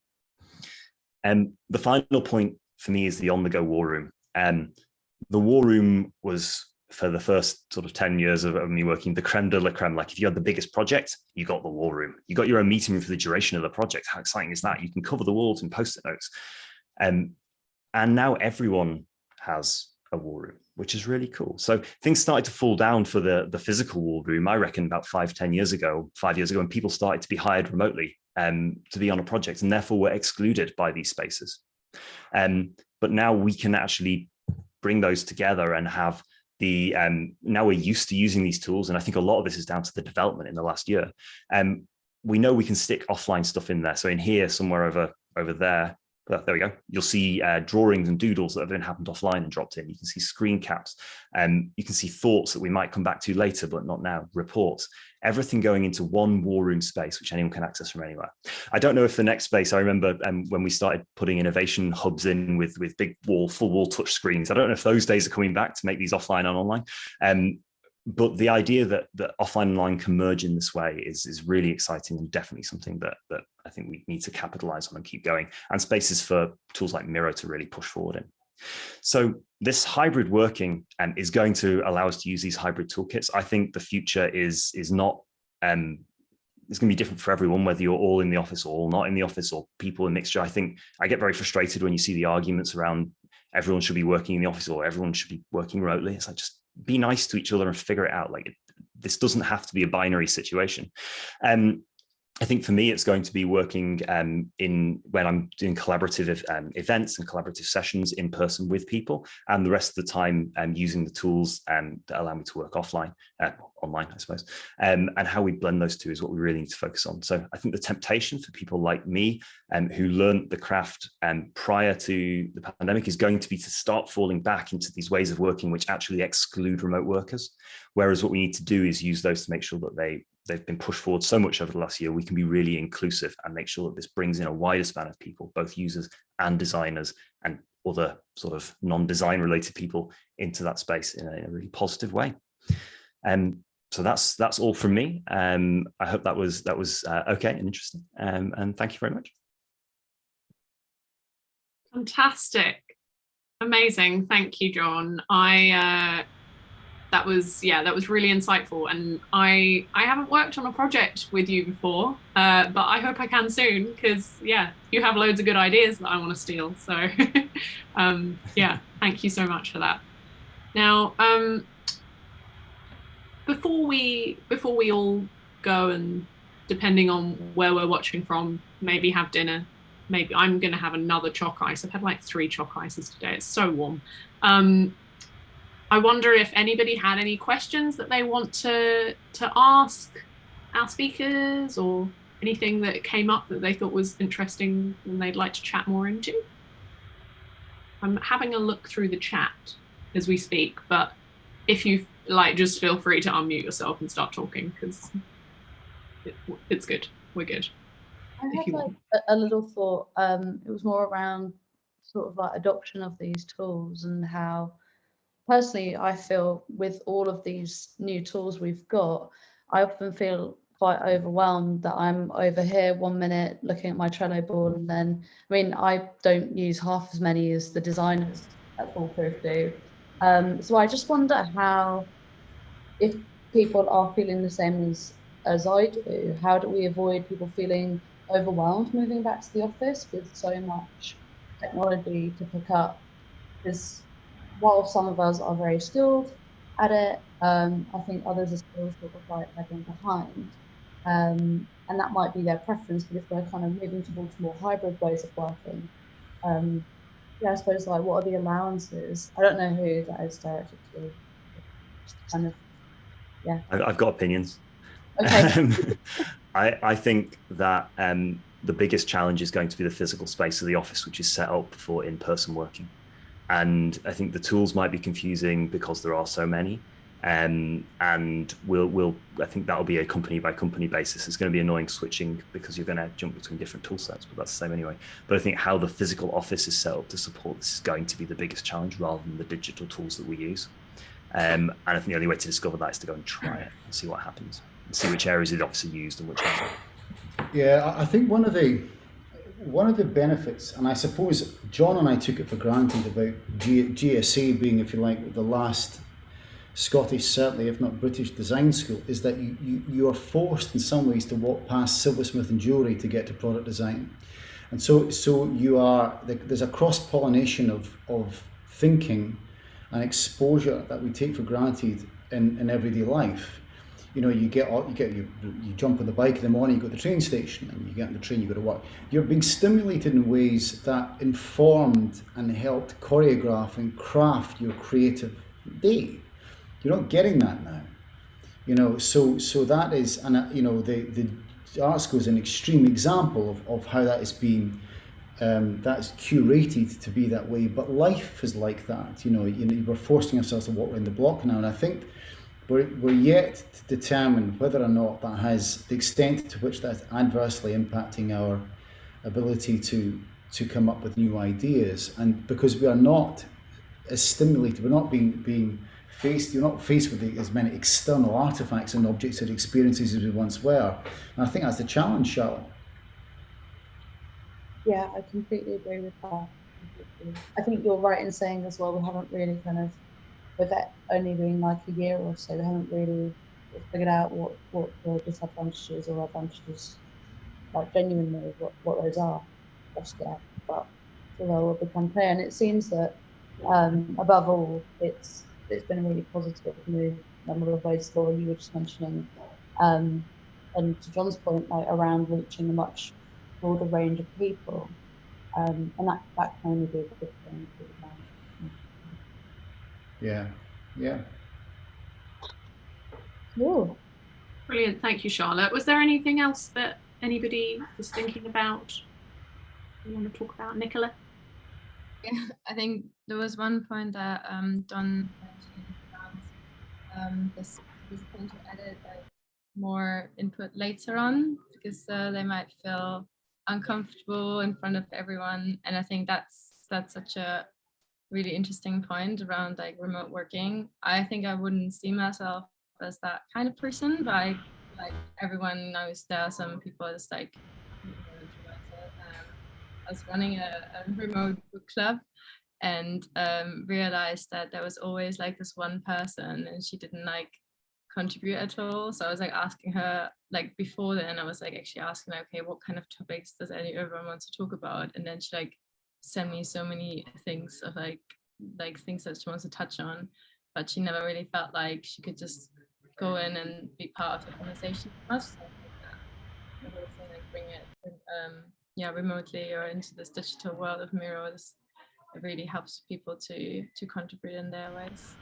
And the final point for me is the on-the-go war room. The war room was, for the first sort of 10 years of me working, the creme de la creme. Like, if you had the biggest project, you got the war room. You got your own meeting room for the duration of the project. How exciting is that? You can cover the walls in Post-it notes. And now everyone has a war room, which is really cool. So things started to fall down for the physical war room, I reckon, about 5 years ago, when people started to be hired remotely to be on a project, and therefore were excluded by these spaces. But now we can actually bring those together and have now we're used to using these tools. And I think a lot of this is down to the development in the last year. We know we can stick offline stuff in there. So in here, somewhere over there, there we go. You'll see drawings and doodles that have been happened offline and dropped in. You can see screen caps. You can see thoughts that we might come back to later, but not now. Reports. Everything going into one war room space, which anyone can access from anywhere. I don't know if the next space, I remember when we started putting innovation hubs in with big full wall touch screens. I don't know if those days are coming back to make these offline and online. But the idea that offline and online can merge in this way is really exciting, and definitely something that I think we need to capitalize on and keep going, and spaces for tools like Miro to really push forward in. So this hybrid working is going to allow us to use these hybrid toolkits. I think the future is not, it's going to be different for everyone, whether you're all in the office or all not in the office, or people in mixture. I think I get very frustrated when you see the arguments around everyone should be working in the office or everyone should be working remotely. It's like, just be nice to each other and figure it out. Like, this doesn't have to be a binary situation. I think for me, it's going to be working when I'm doing collaborative events and collaborative sessions in person with people, and the rest of the time using the tools that allow me to work online, I suppose. And how we blend those two is what we really need to focus on. So I think the temptation for people like me who learned the craft prior to the pandemic is going to be to start falling back into these ways of working which actually exclude remote workers. Whereas what we need to do is use those to make sure that they've been pushed forward so much over the last year. We can be really inclusive and make sure that this brings in a wider span of people, both users and designers and other sort of non-design related people, into that space in a really positive way. So that's all from me. I hope that was okay and interesting. And thank you very much. Fantastic. Amazing. Thank you, John. That was really insightful, and I haven't worked on a project with you before, but I hope I can soon, because you have loads of good ideas that I want to steal. So thank you so much for that. Now, before we all go, and depending on where we're watching from, maybe have dinner. Maybe I'm going to have another choc ice. I've had like 3 choc ices today. It's so warm. I wonder if anybody had any questions that they want to ask our speakers, or anything that came up that they thought was interesting and they'd like to chat more into. I'm having a look through the chat as we speak, but if you like, just feel free to unmute yourself and start talking, because it's good. We're good. I had like a little thought. It was more around sort of like adoption of these tools, and how personally I feel with all of these new tools we've got, I often feel quite overwhelmed that I'm over here 1 minute looking at my Trello board, and then, I mean, I don't use half as many as the designers at Foolproof do. So I just wonder how, if people are feeling the same as I do, how do we avoid people feeling overwhelmed moving back to the office with so much technology to pick up, because while some of us are very skilled at it, I think others are still sort of like lagging behind. And that might be their preference, but if we're kind of moving towards more hybrid ways of working, yeah, I suppose, like, what are the allowances? I don't know who that is directed to. Just kind of, yeah. I've got opinions. Okay. I think that the biggest challenge is going to be the physical space of the office, which is set up for in-person working. And I think the tools might be confusing because there are so many. And I think that'll be a company by company basis. It's going to be annoying switching because you're going to jump between different tool sets, but that's the same anyway. But I think how the physical office is set up to support this is going to be the biggest challenge rather than the digital tools that we use. And I think the only way to discover that is to go and try it and see what happens and see which areas of the office are used and which aren't. Yeah, I think one of the benefits, and I suppose John and I took it for granted about GSA being, if you like, the last Scottish, certainly if not British, design school, is that you are forced in some ways to walk past silversmith and jewellery to get to product design. And so there's a cross-pollination of thinking and exposure that we take for granted in everyday life. You know, you jump on the bike in the morning, you go to the train station, and you get on the train, you go to work. You're being stimulated in ways that informed and helped choreograph and craft your creative day. You're not getting that now. You know, so that is, and you know, the art school is an extreme example of how that is being that's curated to be that way. But life is like that. You know, we're forcing ourselves to walk around the block now, and I think we're yet to determine whether or not that has the extent to which that's adversely impacting our ability to come up with new ideas. And because we are not as stimulated, we're not being faced, you're not faced with as many external artifacts and objects and experiences as we once were. And I think that's the challenge, Charlotte. Yeah, I completely agree with that. I think you're right in saying as well, we haven't really kind of, with that only being like a year or so, we haven't really figured out what the disadvantages or advantages, like genuinely what those are just yet. But so they will become clear. And it seems that above all, it's been a really positive move in a lot of ways. Laura, you were just mentioning, and to John's point, like around reaching a much broader range of people, and that can only be a good thing. Yeah. Cool. Brilliant, thank you, Charlotte. Was there anything else that anybody was thinking about you want to talk about, Nicola? Yeah, I think there was one point that Don mentioned about this point to edit like more input later on because they might feel uncomfortable in front of everyone, and I think that's such a really interesting point around like remote working. I think I wouldn't see myself as that kind of person, but like everyone knows there are some people that's like I was running a remote book club and realized that there was always like this one person and she didn't like contribute at all. So I was like asking her, like before then I was like actually asking her, okay, what kind of topics does everyone want to talk about? And then she like sent me so many things of like things that she wants to touch on, but she never really felt like she could just go in and be part of the conversation with us. The whole thing, like bring it remotely or into this digital world of Miro, it really helps people to contribute in their ways.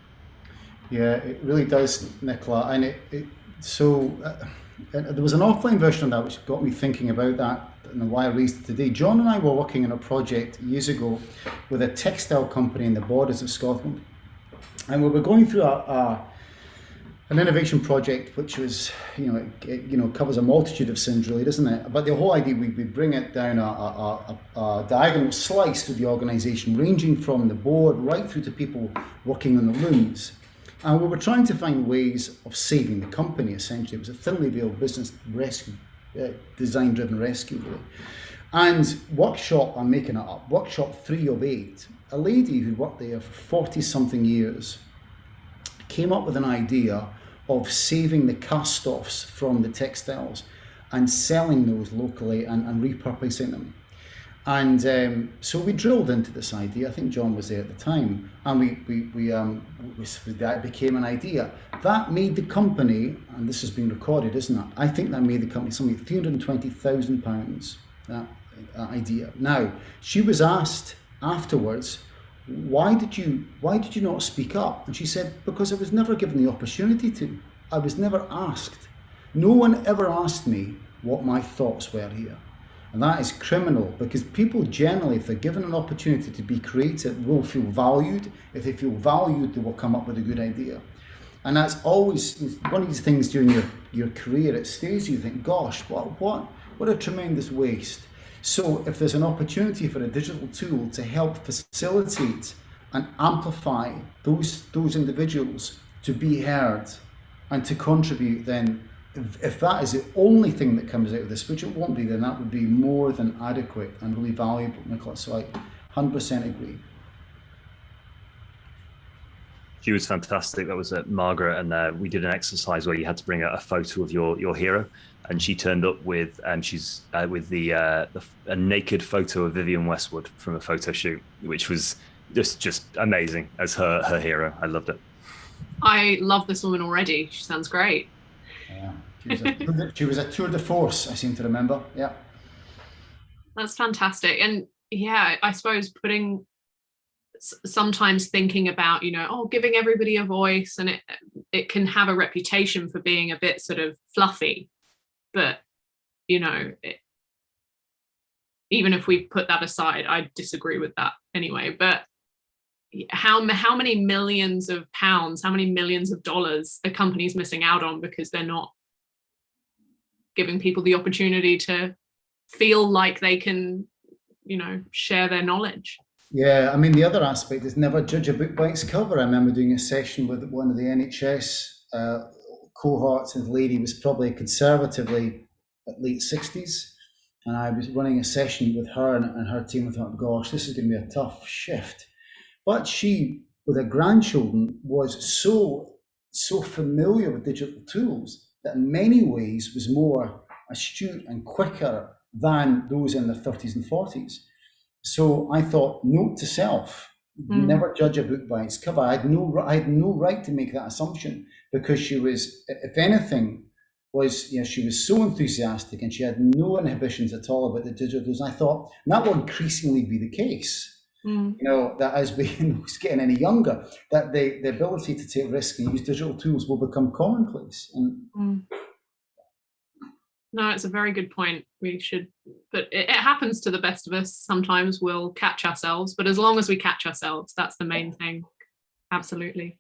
Yeah, it really does, Nicola. And there was an offline version of that which got me thinking about that and why I raised it today. John and I were working on a project years ago with a textile company in the borders of Scotland, and we were going through an innovation project which was, it covers a multitude of sins, really, doesn't it? But the whole idea, we bring it down a diagonal slice through the organisation, ranging from the board right through to people working on the looms. And we were trying to find ways of saving the company, essentially. It was a thinly veiled business rescue, design-driven rescue, really. And workshop, I'm making it up, workshop 3 of 8, a lady who worked there for 40-something years came up with an idea of saving the cast-offs from the textiles and selling those locally and repurposing them. And so we drilled into this idea. I think John was there at the time, and that became an idea. That made the company, and this has been recorded, isn't it? I think that made the company something like £320,000. That idea. Now, she was asked afterwards, why did you not speak up? And she said, because I was never given the opportunity to. I was never asked. No one ever asked me what my thoughts were here. And that is criminal, because people generally, if they're given an opportunity to be creative, will feel valued. If they feel valued, they will come up with a good idea. And that's always one of these things during your career. It stays you think, gosh, what a tremendous waste. So if there's an opportunity for a digital tool to help facilitate and amplify those individuals to be heard and to contribute, then if that is the only thing that comes out of this, which it won't be, then that would be more than adequate and really valuable, Nicola. So I 100% agree. She was fantastic. That was Margaret, and we did an exercise where you had to bring a photo of your hero, and she turned up with she's with a naked photo of Vivienne Westwood from a photo shoot, which was just amazing as her hero. I loved it. I love this woman already. She sounds great. Yeah, she was a tour de force, I seem to remember. Yeah, that's fantastic. And yeah, I suppose sometimes thinking about, giving everybody a voice, and it can have a reputation for being a bit sort of fluffy, but even if we put that aside, I disagree with that anyway. But how many millions of pounds, how many millions of dollars are companies missing out on because they're not giving people the opportunity to feel like they can, share their knowledge? Yeah, I mean, the other aspect is never judge a book by its cover. I remember doing a session with one of the NHS cohorts, and the lady was probably conservatively at late 60s. And I was running a session with her and her team. I thought, gosh, this is going to be a tough shift. But she, with her grandchildren, was so familiar with digital tools that in many ways was more astute and quicker than those in their 30s and 40s. So I thought, note to self, never judge a book by its cover. I had no right to make that assumption, because she was, if anything, she was so enthusiastic and she had no inhibitions at all about the digital tools. And I thought, and that will increasingly be the case. That as we getting any younger, that the ability to take risks and use digital tools will become commonplace. No, it's a very good point. We should, but it happens to the best of us. Sometimes we'll catch ourselves, but as long as we catch ourselves, that's the main thing. Absolutely.